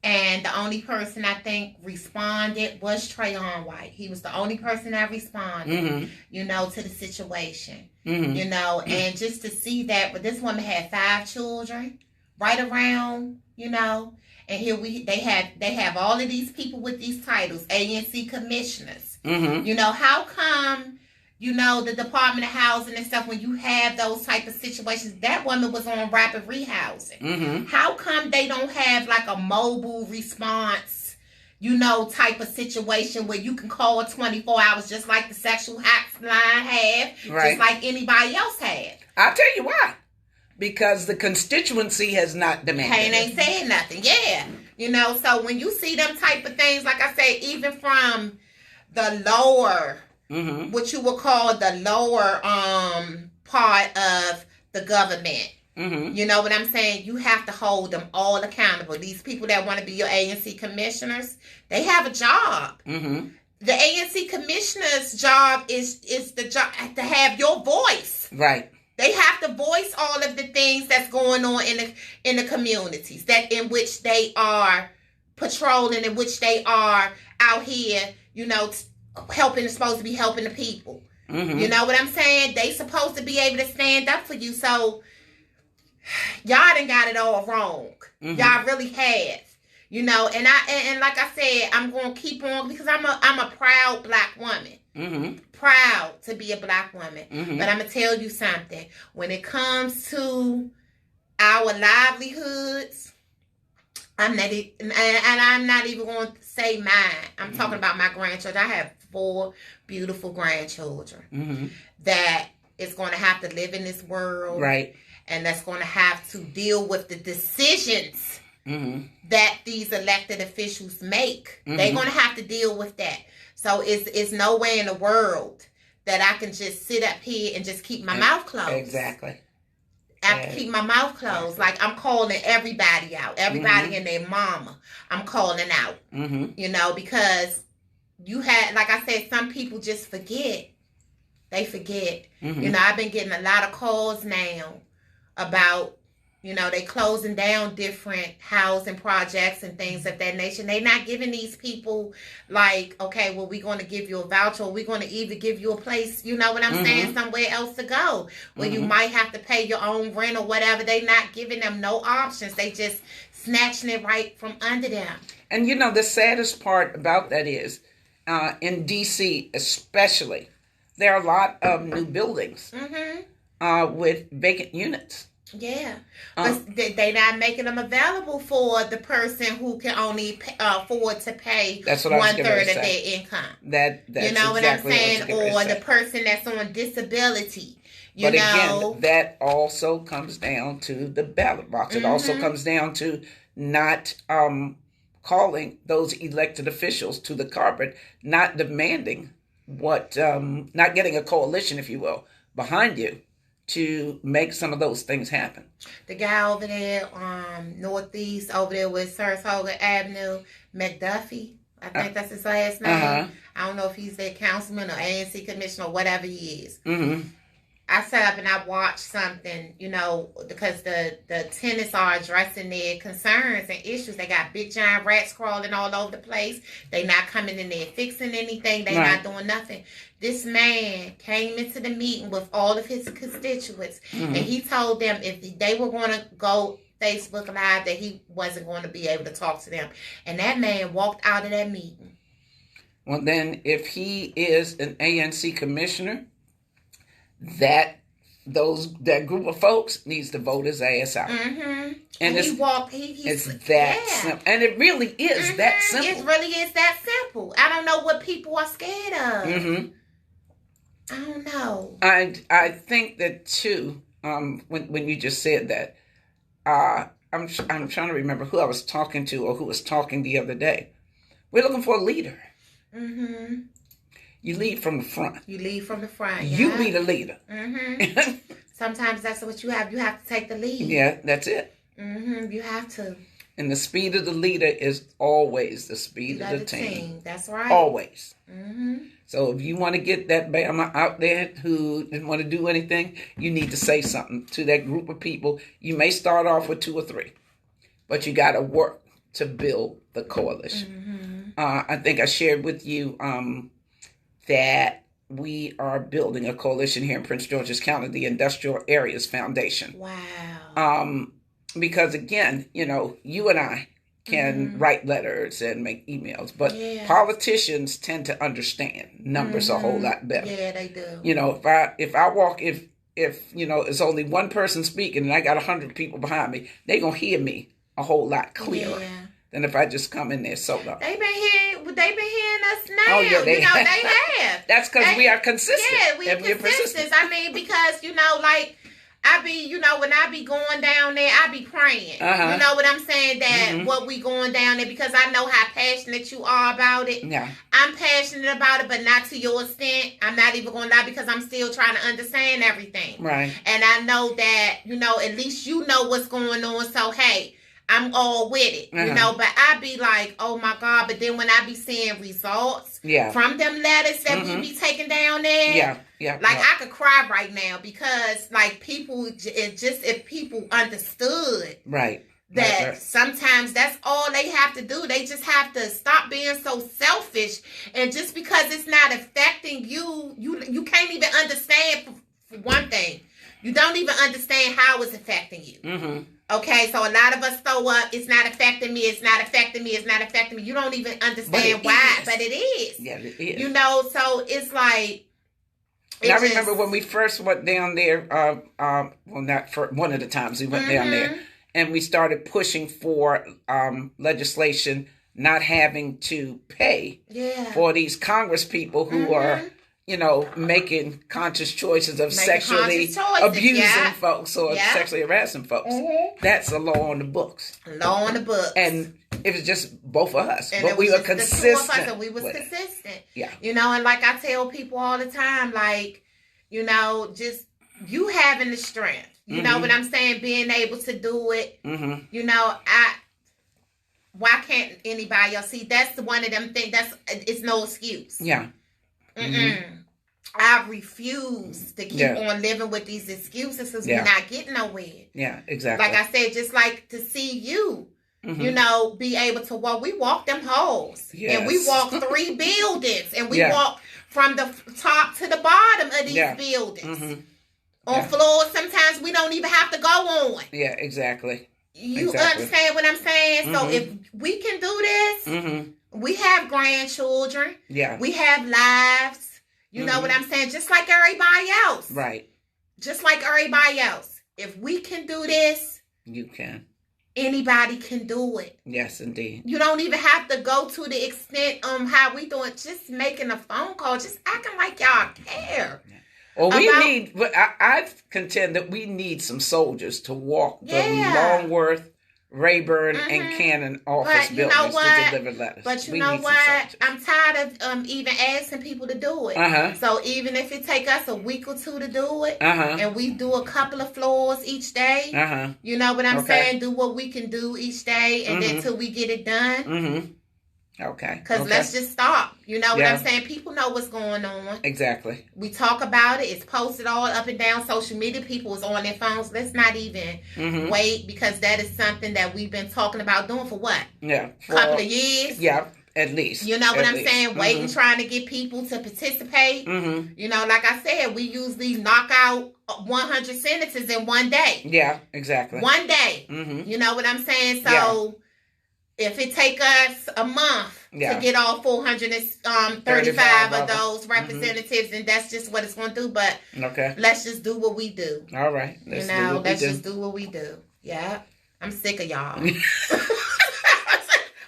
And the only person I think responded was Trayon White. He was the only person that responded, you know, to the situation. You know, and just to see that, but this woman had 5 children right around, you know, and here they have all of these people with these titles, ANC commissioners. You know, how come, you know, the Department of Housing and stuff, when you have those type of situations, that woman was on rapid rehousing. How come they don't have like a mobile response, you know, type of situation where you can call 24 hours just like the sexual hotline have, just like anybody else had? I'll tell you why. Because the constituency has not demanded it. Ain't saying nothing. Yeah. You know, so when you see them type of things, like I say, even from the lower, what you would call the lower part of the government. You know what I'm saying? You have to hold them all accountable. These people that want to be your ANC commissioners, they have a job. The ANC commissioner's job is the job to have your voice. Right. They have to voice all of the things that's going on in the communities that in which they are patrolling, in which they are out here, you know, supposed to be helping the people. You know what I'm saying? They supposed to be able to stand up for you. So y'all done got it all wrong. Y'all really have. You know, and like I said, I'm gonna keep on because I'm a proud black woman. Proud to be a black woman. But I'm gonna tell you something. When it comes to our livelihoods, I'm not even going to say mine. I'm talking about my grandchildren. I have 4 beautiful grandchildren that is going to have to live in this world, right? And that's going to have to deal with the decisions that these elected officials make. They're going to have to deal with that. So it's no way in the world that I can just sit up here and just keep my mouth closed. Exactly. I have to keep my mouth closed. Like, I'm calling everybody out. Everybody and their mama, I'm calling out. You know, because you had, like I said, some people just forget. They forget. You know, I've been getting a lot of calls now about, you know, they closing down different housing projects and things of that nature. They not giving these people like, okay, well, we're going to give you a voucher, or we're going to even give you a place, you know what I'm saying, somewhere else to go, where you might have to pay your own rent or whatever. They not giving them no options. They just snatching it right from under them. And, you know, the saddest part about that is, in D.C. especially, there are a lot of new buildings with vacant units. Yeah, but they not making them available for the person who can only afford to pay 1/3 of their income. That's you know exactly what I'm saying, or the person that's on disability. But again, that also comes down to the ballot box. It also comes down to not calling those elected officials to the carpet, not demanding what, not getting a coalition, if you will, behind you to make some of those things happen. The guy over there, northeast over there with Saratoga Avenue, McDuffie, I think that's his last name. I don't know if he's a councilman or ANC commissioner or whatever he is. I sat up and I watched something, you know, because the tenants are addressing their concerns and issues. They got big giant rats crawling all over the place. They not coming in there fixing anything. They not doing nothing. This man came into the meeting with all of his constituents, and he told them if they were going to go Facebook Live, that he wasn't going to be able to talk to them. And that man walked out of that meeting. Well, then, if he is an ANC commissioner, that group of folks needs to vote his ass out. And it's that simple. And it really is that simple. It really is that simple. I don't know what people are scared of. I don't know. I think that too, when you just said that, I'm trying to remember who I was talking to or who was talking the other day. We're looking for a leader. You lead from the front. You lead from the front. Yeah. You be the leader. Sometimes that's what you have. You have to take the lead. Yeah, that's it. You have to. And the speed of the leader is always the speed of the team. That's right. Always. So if you want to get that Bama out there who didn't want to do anything, you need to say something to that group of people. You may start off with 2 or 3, but you got to work to build the coalition. I think I shared with you that we are building a coalition here in Prince George's County, the Industrial Areas Foundation. Wow. Because again, you know, you and I can write letters and make emails, but politicians tend to understand numbers a whole lot better. Yeah, they do. You know, if you know, it's only one person speaking and I got 100 people behind me, they're going to hear me a whole lot clearer than if I just come in there solo. They've been hearing us now. Oh, yeah, they have. That's because we are consistent. Yeah, we're consistent. I mean, because, you know, like, I be, you know, when I be going down there, I be praying. You know what I'm saying? That what we going down there, because I know how passionate you are about it. Yeah. I'm passionate about it, but not to your extent. I'm not even going to lie, because I'm still trying to understand everything. Right. And I know that, you know, at least you know what's going on. So, hey, I'm all with it, you know, but I be like, oh my God. But then when I be seeing results from them letters that we be taking down there, like I could cry right now, because like people, if people understood that sometimes that's all they have to do. They just have to stop being so selfish, and just because it's not affecting you, you can't even understand. For one thing, you don't even understand how it's affecting you. Okay, so a lot of us throw up, it's not affecting me, it's not affecting me, it's not affecting me. You don't even understand why, but it is. Yeah, it is. You know, so it's like... I remember when we first went down there, well, not for one of the times we went down there, and we started pushing for legislation not having to pay for these Congress people who are... you know, making conscious choices of sexually abusing folks or sexually harassing folks. That's a law on the books. Law on the books. And It was just both of us. And but we were consistent. The two of us, and we was consistent. Yeah. You know, and like I tell people all the time, like, you know, just you having the strength. You know what I'm saying? Being able to do it. You know, why can't anybody else see? That's one of them things. It's no excuse. Yeah. I refuse to keep on living with these excuses because we're not getting nowhere. Yeah, exactly. Like I said, just like to see you, you know, be able to walk. We walk them halls. Yes. And we walk 3 buildings. And we walk from the top to the bottom of these buildings. On floors, sometimes we don't even have to go on. Yeah, exactly. You understand what I'm saying? So if we can do this, we have grandchildren. Yeah. We have lives. You know what I'm saying? Just like everybody else. Right. Just like everybody else. If we can do this, you can. Anybody can do it. Yes, indeed. You don't even have to go to the extent how we doing. Just making a phone call. Just acting like y'all care. Yeah. Well, I contend that we need some soldiers to walk the Longworth, Rayburn, and Cannon office buildings to deliver letters. But you know what? I'm tired of even asking people to do it. So even if it take us a week or 2 to do it, and we do a couple of floors each day, you know what I'm saying? Do what we can do each day, and then till we get it done. Okay. Because let's just stop. You know what I'm saying? People know what's going on. Exactly. We talk about it. It's posted all up and down social media. People is on their phones. Let's not even wait, because that is something that we've been talking about doing for what? Yeah. Couple of years? Yeah, at least. You know what I'm saying? Waiting, trying to get people to participate. You know, like I said, we usually knock out 100 sentences in one day. Yeah, exactly. One day. You know what I'm saying? So... if it take us a month to get all 435 of those representatives, and that's just what it's going to do. But let's just do what we do. All right. Let's just do what we do. Yeah. I'm sick of y'all.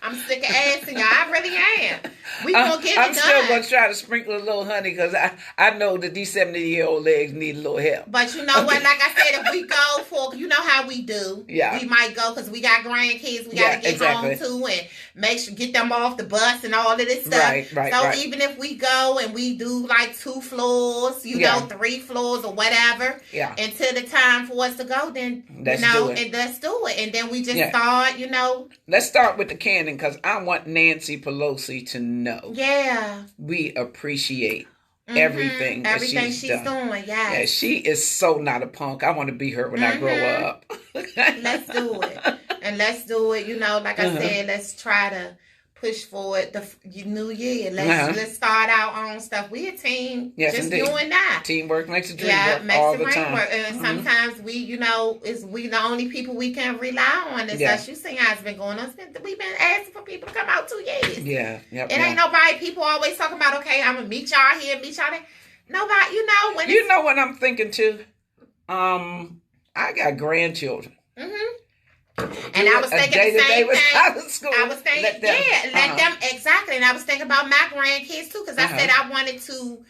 I'm sick of asking y'all. I really am. We gonna get it done. I'm still gonna try to sprinkle a little honey, because I know that these 70-year-old legs need a little help. But you know what? Like I said, if we go for, you know how we do. Yeah. We might go because we got grandkids. We got to get home too, and make sure get them off the bus and all of this stuff. Right. Even if we go and we do like 2 floors, you know, 3 floors or whatever. Yeah. Until the time for us to go, then let's do it, and then we just start. You know. Let's start with the cannon, because I want Nancy Pelosi to know. Yeah. We appreciate everything she's doing. Yes. Yeah, she is so not a punk. I want to be her when I grow up. Let's do it. And let's do it. You know, like I said, let's try to push forward the new year. Let's start our own stuff. We a team. Yes, just indeed. doing that. Teamwork makes the dream work all the time. And sometimes we, you know, we the only people we can rely on. Is us. You see how it's been going on. We've been asking for people to come out 2 years. Yeah. Yep, it ain't nobody. People always talking about, okay, I'm gonna meet y'all here, meet y'all there. Nobody, you know when. You know what I'm thinking too. I got grandchildren. And I was thinking the same thing. I was thinking, let them, exactly. And I was thinking about my grandkids too, because I said I wanted to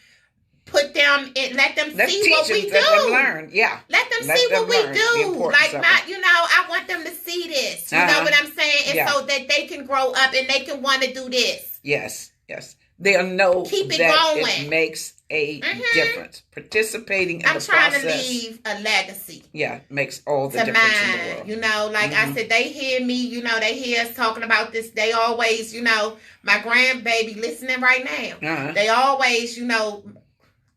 put them in, let them see what we do. Let them learn, Let them see what we do. Like I want them to see this. You know what I'm saying? And so that they can grow up and they can want to do this. Yes. They'll know it makes a difference. Participating in the process. I'm trying to leave a legacy. Yeah, makes all the difference in the world. You know, like I said, they hear me, you know, they hear us talking about this. They always, you know, my grandbaby listening right now. They always, you know,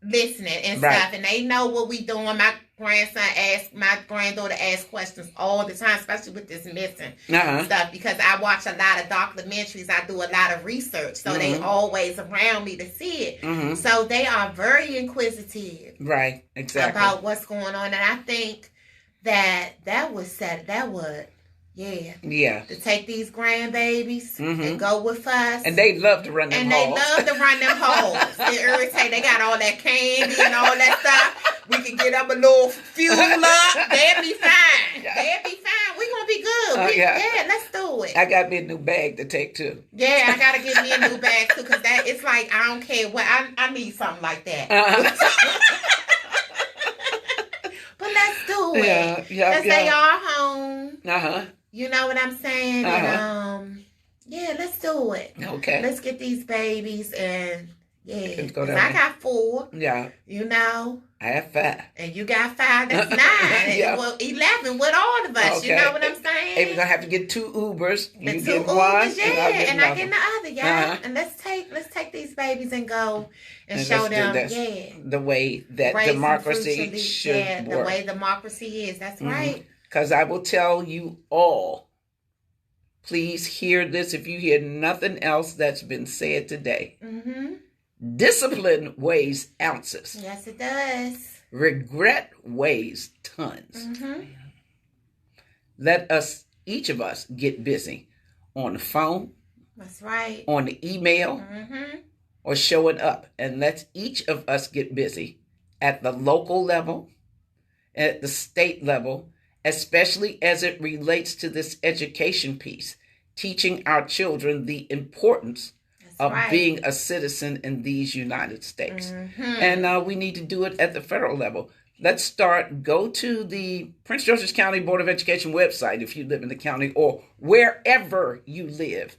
listening and stuff. And they know what we doing. My granddaughter asks questions all the time, especially with this missing stuff, because I watch a lot of documentaries. I do a lot of research, so they always around me to see it. So they are very inquisitive, right? Exactly, about what's going on, and I think that to take these grandbabies and go with us. And they love to run them halls. They irritate. They got all that candy and all that stuff. We can get them a little fuel up. They'll be fine. We're going to be good. Let's do it. I got me a new bag to take too. Yeah, I got to get me a new bag too, because it's like, I don't care what, I need something like that. But let's do it. Because they are home. You know what I'm saying? And, Yeah, let's do it. Okay. Let's get these babies and I I got 4. Yeah. You know. I have 5. And you got 5. That's 9. Yeah. Well, 11 with all of us. Okay. You know what I'm saying? Hey, we're gonna have to get 2 Ubers. You The 2 get Ubers, one, yeah, and I get the other, yeah. Uh-huh. And let's take these babies and go and show them, the way that democracy should work. The way democracy is. That's right. Because I will tell you all, please hear this if you hear nothing else that's been said today. Mm-hmm. Discipline weighs ounces. Yes, it does. Regret weighs tons. Mm-hmm. Let us, each of us, get busy on the phone. That's right. On the email. Mm-hmm. Or showing up. And let's each of us get busy at the local level, at the state level, especially as it relates to this education piece, teaching our children the importance of being a citizen in these United States. Mm-hmm. And we need to do it at the federal level. Let's go to the Prince George's County Board of Education website if you live in the county or wherever you live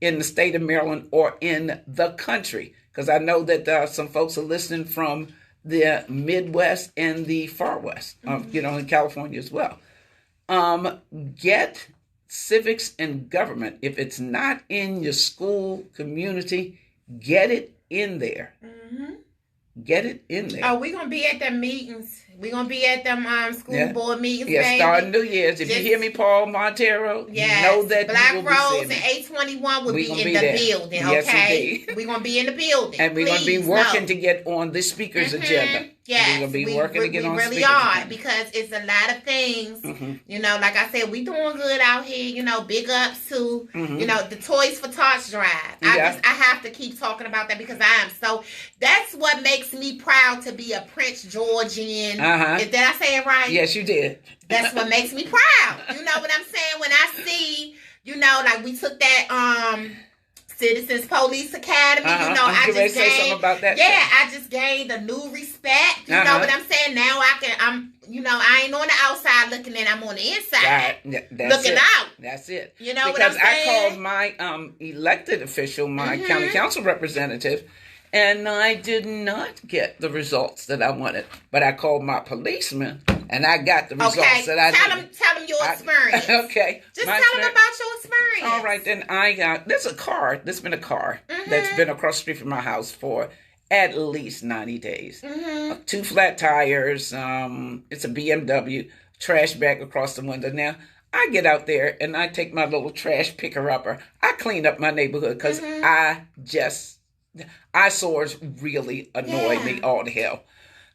in the state of Maryland or in the country. Because I know that some folks are listening from the Midwest and the Far West, in California as well. Get civics and government. If it's not in your school community, get it in there. Mm-hmm. Get it in there. Oh, we're going to be at the meetings. We're going to be at them school board meetings, baby. Starting New Year's. If you hear me, Paul Montero, know that Black you will Rose be and A21 will be in the there. building, yes, okay? Indeed. We're going to be in the building. And we're going to be working to get on the speaker's agenda. Yes, we're going to be working to get on the speaker's agenda. Because it's a lot of things. Mm-hmm. Like I said, we doing good out here. Big ups to, the Toys for Tots drive. I have to keep talking about that because I am so, that's what makes me proud to be a Prince Georgian. Did I say it right? Yes, you did. That's what makes me proud. You know what I'm saying? When I see, like we took that Citizens Police Academy, I just gained something about that. Yeah, I just gained a new respect. You know what I'm saying? Now I ain't on the outside looking in, I'm on the inside looking out. That's it. You know because what I'm saying? I called my elected official, my county council representative, and I did not get the results that I wanted. But I called my policeman, and I got the results that I needed. Tell them your experience. Okay. Just tell them about your experience. All right, then there's a car that's been across the street from my house for at least 90 days. 2 flat tires. It's a BMW. Trash bag across the window. Now, I get out there, and I take my little trash picker-upper. I clean up my neighborhood because eyesores really annoy me all to hell.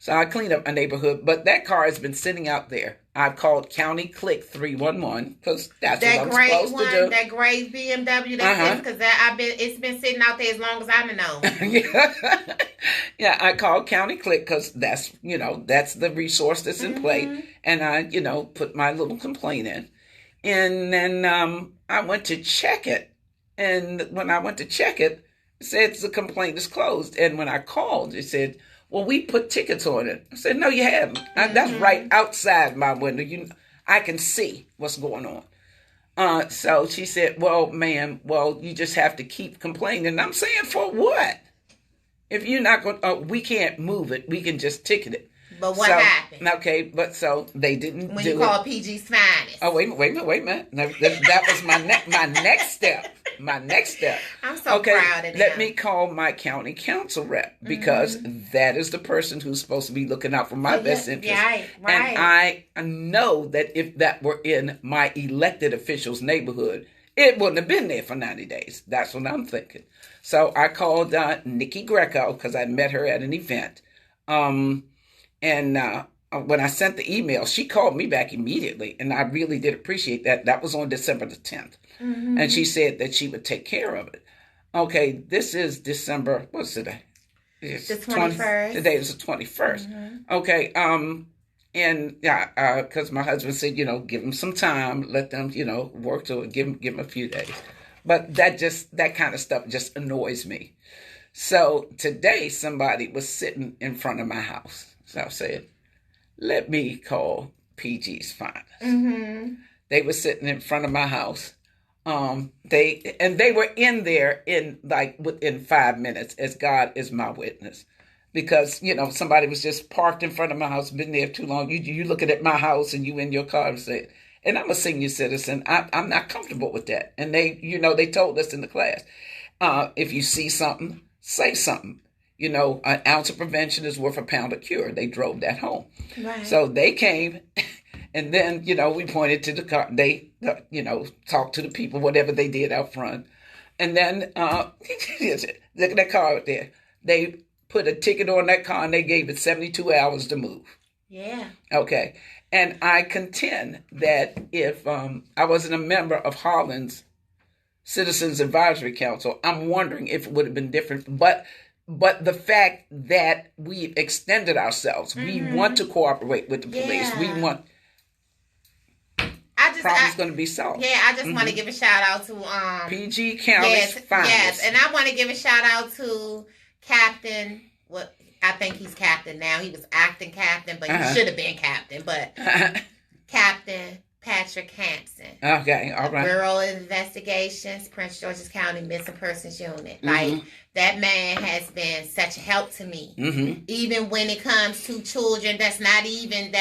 So I cleaned up my neighborhood, but that car has been sitting out there. I've called County Click 311 because that's what I'm supposed to do. That gray BMW, because it's been sitting out there as long as I've known. Yeah, I called County Click because that's the resource that's in play, and I put my little complaint in, and then I went to check it, and when I went to check it, it said the complaint is closed, and when I called, it said, well, we put tickets on it. I said, no, you haven't. That's right outside my window. I can see what's going on. So she said, well, ma'am, you just have to keep complaining. And I'm saying, for what? If you're not going, we can't move it. We can just ticket it. But what happened? Okay, but so they didn't when you called PG's finest. Oh, wait a minute. That was my next step. My next step. I'm so proud of them. Let me call my county council rep because that is the person who's supposed to be looking out for my best interest. Right. And I know that if that were in my elected official's neighborhood, it wouldn't have been there for 90 days. That's what I'm thinking. So I called Nikki Greco because I met her at an event. And when I sent the email, she called me back immediately, and I really did appreciate that. That was on December the 10th. And she said that she would take care of it. Okay, this is December, what's today? It's the 21st. Today is the 21st. Okay, and because my husband said, give them some time, let them, work to it, give them a few days. But that kind of stuff just annoys me. So today somebody was sitting in front of my house. So I said, let me call PG's finest. They were sitting in front of my house They were in there in like within 5 minutes, as God is my witness. Because, somebody was just parked in front of my house, been there too long. You looking at my house and you in your car and say, and I'm a senior citizen. I'm not comfortable with that. And they told us in the class, if you see something, say something. An ounce of prevention is worth a pound of cure. They drove that home. Right. So they came, and then, we pointed to the car. They, talked to the people, whatever they did out front. And then, look at that car out there. They put a ticket on that car and they gave it 72 hours to move. Yeah. Okay. And I contend that if I wasn't a member of Harlan's Citizens Advisory Council, I'm wondering if it would have been different. But the fact that we extended ourselves, we want to cooperate with the police. Yeah. We want problems going to be solved. Yeah, I just want to give a shout out to PG County's finest. Yes, and I want to give a shout out to Captain. I think he's captain now. He was acting captain, but he should have been captain. But Captain Patrick Hampson. Okay, all right. Bureau of Investigations, Prince George's County Missing Persons Unit. Like, that man has been such a help to me. Even when it comes to children that's not even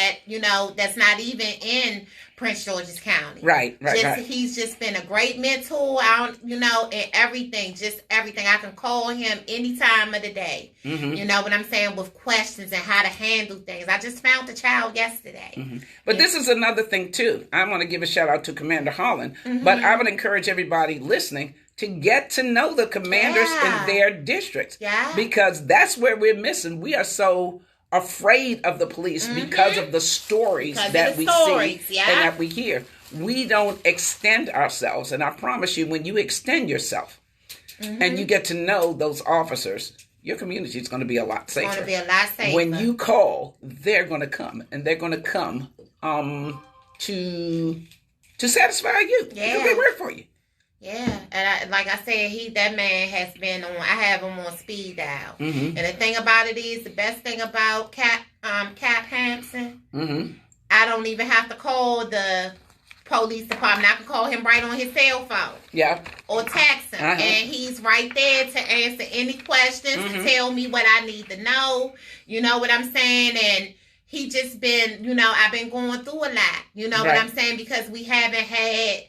in Prince George's County. Right. He's just been a great mentor, and everything. Just everything. I can call him any time of the day. You know what I'm saying? With questions and how to handle things. I just found the child yesterday. But this is another thing, too. I want to give a shout out to Commander Holland, but I would encourage everybody listening to get to know the commanders in their districts. Yeah. Because that's where we're missing. We are so afraid of the police because of the stories that we see and that we hear. We don't extend ourselves. And I promise you, when you extend yourself and you get to know those officers, your community is going to be a lot safer. It's going to be a lot safer. When you call, they're going to come. And they're going to come to satisfy you. Yeah. Because they work for you. Yeah, and like I said, that man has been on. I have him on speed dial. And the thing about it is, the best thing about Cap Hampson, I don't even have to call the police department. I can call him right on his cell phone. Yeah. Or text him, and he's right there to answer any questions, to tell me what I need to know. You know what I'm saying? And he just been, I've been going through a lot. You know what I'm saying? Because we haven't had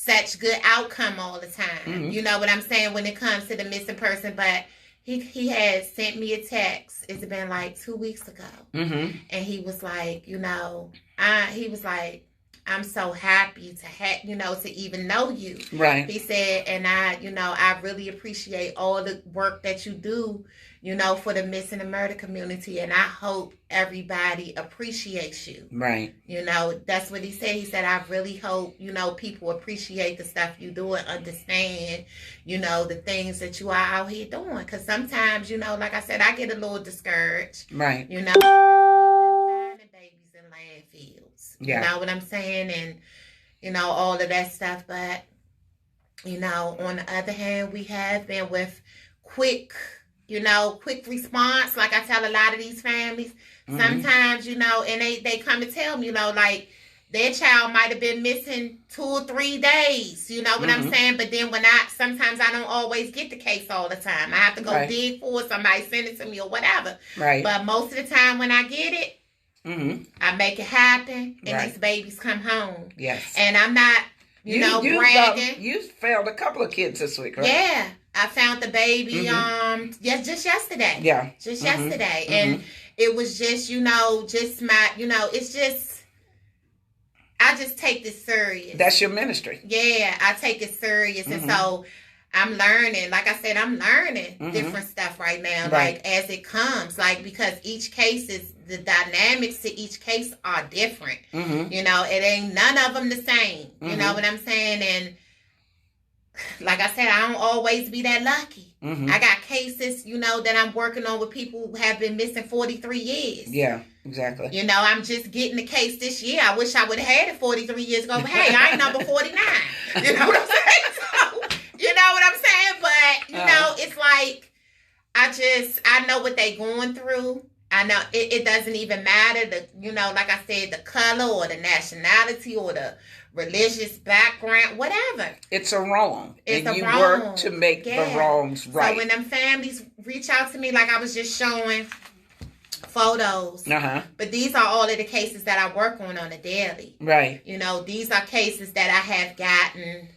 such good outcome all the time. You know what I'm saying, when it comes to the missing person. But he had sent me a text. It's been like 2 weeks ago. And he was like, he was like, I'm so happy to have, to even know you. Right. He said, and I really appreciate all the work that you do, for the missing and murder community. And I hope everybody appreciates you. Right. That's what he said. He said, I really hope, people appreciate the stuff you do and understand, the things that you are out here doing. Because sometimes, like I said, I get a little discouraged. Right. Finding babies in landfills. Yeah. You know what I'm saying? And, all of that stuff. But, on the other hand, we have been with quick response. Like I tell a lot of these families, sometimes, and they come to tell me, like, their child might have been missing 2 or 3 days. You know what I'm saying? But then sometimes I don't always get the case all the time. I have to go dig for it. Somebody send it to me or whatever. Right. But most of the time when I get it, I make it happen, and these babies come home. Yes. And I'm not, bragging. You failed a couple of kids this week, right? Yeah. I found the baby, just yesterday. Yeah. Just yesterday. And it was just, just my, it's just, I just take this serious. That's your ministry. Yeah, I take it serious. And so I'm learning, like I said, I'm learning different stuff right now, like as it comes, like, because each case is, the dynamics to each case are different. It ain't none of them the same. You know what I'm saying? And like I said, I don't always be that lucky. I got cases, that I'm working on with people who have been missing 43 years. Yeah, exactly. I'm just getting the case this year. I wish I would have had it 43 years ago, but hey, I ain't number 49. You know what I'm saying? So, you know what I'm saying? But, it's like, I know what they going through. I know it doesn't even matter like I said, the color or the nationality or the religious background, whatever. It's a wrong. It's and a you wrong. Work to make the wrongs right. So when them families reach out to me, like I was just showing photos, but these are all of the cases that I work on a daily. Right. These are cases that I have gotten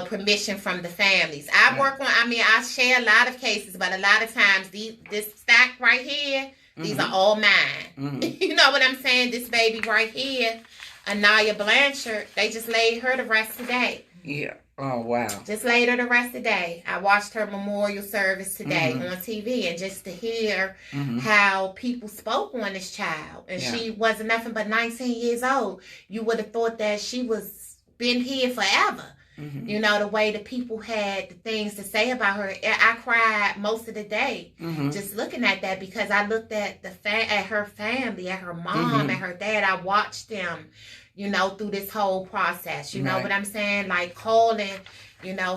permission from the families. I share a lot of cases, but a lot of times this stack right here, these are all mine. You know what I'm saying? This baby right here, Anaya Blanchard, they just laid her to rest today. Yeah. Oh, wow. Just laid her to rest today. I watched her memorial service today on TV, and just to hear how people spoke on this child. And she wasn't nothing but 19 years old. You would have thought that she was been here forever. The way the people had the things to say about her. I cried most of the day just looking at that, because I looked at at her family, at her mom, at her dad. I watched them, through this whole process. You know what I'm saying? Like calling,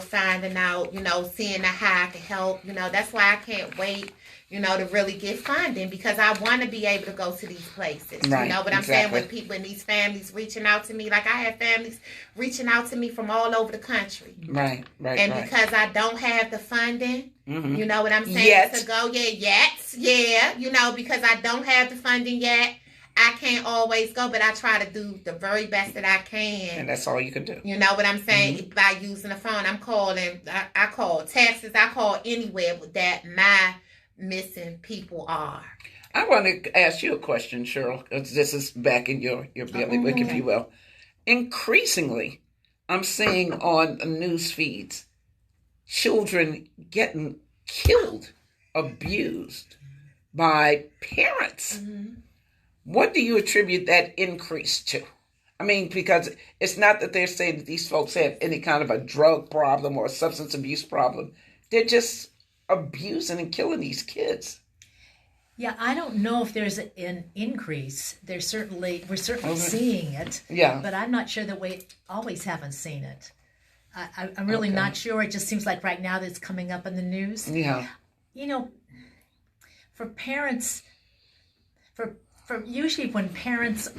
finding out, seeing how I can help. That's why I can't wait, to really get funding, because I want to be able to go to these places. Right, you know what I'm saying? When these families reaching out to me, like I have families reaching out to me from all over the country. Right. And because I don't have the funding, you know what I'm saying? To go, because I don't have the funding yet, I can't always go, but I try to do the very best that I can. And that's all you can do. You know what I'm saying? By using the phone. I'm calling, I call Texas, I call anywhere that my missing people are. I want to ask you a question, Cheryl, because this is back in your bailiwick, if you will. Increasingly, I'm seeing on news feeds children getting killed, abused by parents. What do you attribute that increase to? I mean, because it's not that they're saying that these folks have any kind of a drug problem or a substance abuse problem. They're just abusing and killing these kids. Yeah, I don't know if there's an increase. We're certainly seeing it. Yeah. But I'm not sure that we always haven't seen it. I'm really not sure. It just seems like right now that it's coming up in the news. Yeah. For parents, for usually when parents,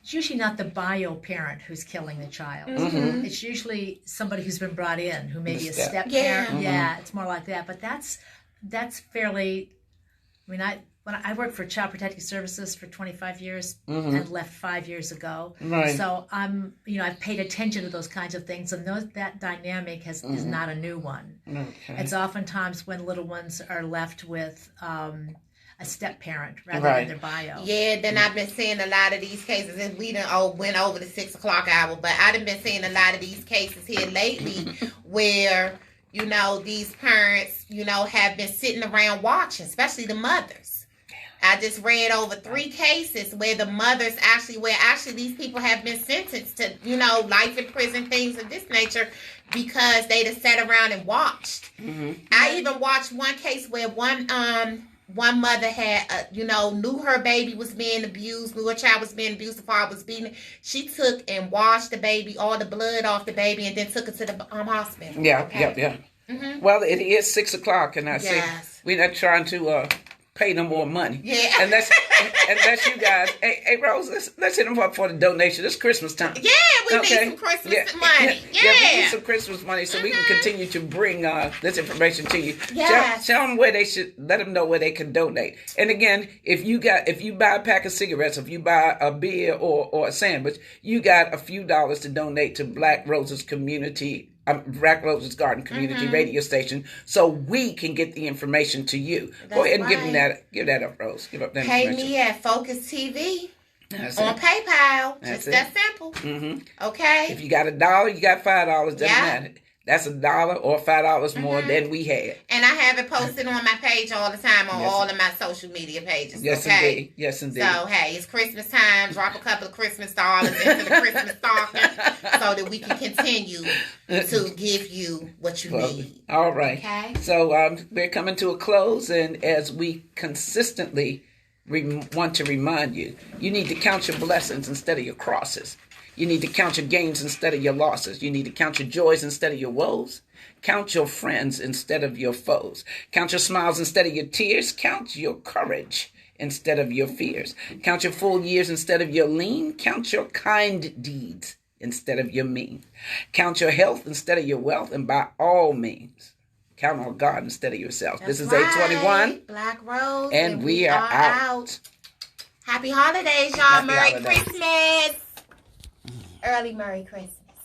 it's usually not the bio parent who's killing the child. It's usually somebody who's been brought in, who may be a step parent. Yeah, it's more like that. But that's fairly. I mean, I worked for Child Protective Services for 25 years and left 5 years ago. Right. So I've paid attention to those kinds of things, and that dynamic is not a new one. Okay. It's oftentimes when little ones are left with a step parent rather than their bio. Yeah, then I've been seeing a lot of these cases, and we done went over the 6 o'clock hour, but I've been seeing a lot of these cases here lately where, these parents, have been sitting around watching, especially the mothers. I just read over 3 cases where the mothers where these people have been sentenced to, life in prison, things of this nature, because they just sat around and watched. I even watched one case where one mother had, knew her baby was being abused, knew her child was being abused, the father was beating it. She took and washed the baby, all the blood off the baby, and then took it to the hospital. Yeah. Well, it is 6 o'clock, and I say we're not trying to pay no more money. Yeah. Unless you guys, hey Rose, let's hit them up for the donation. It's Christmas time. Yeah, we need some Christmas money. Yeah, we need some Christmas money so we can continue to bring this information to you. Yeah. Tell them where they should, let them know where they can donate. And again, if you buy a pack of cigarettes, if you buy a beer or a sandwich, you got a few dollars to donate to Black Roses Garden Community Radio Station, so we can get the information to you. Go ahead and give that up, Rose. Give up that information. Pay me at Focus TV on PayPal. Just that simple. Okay. If you got $1, you got $5. Doesn't matter. That's $1 or $5 more than we had. And I have it posted on my page all the time on all of my social media pages. Yes, okay? indeed. Yes, indeed. So, hey, it's Christmas time. Drop a couple of Christmas dollars into the Christmas stocking so that we can continue to give you what you need. All right. Okay. So, we're coming to a close, and as we consistently want to remind you, you need to count your blessings instead of your crosses. You need to count your gains instead of your losses. You need to count your joys instead of your woes. Count your friends instead of your foes. Count your smiles instead of your tears. Count your courage instead of your fears. Count your full years instead of your lean. Count your kind deeds instead of your mean. Count your health instead of your wealth. And by all means, count on God instead of yourself. That's this is right. 821. Black Rose. And we are out. Happy holidays, y'all. Happy Merry holidays. Christmas. Early Merry Christmas.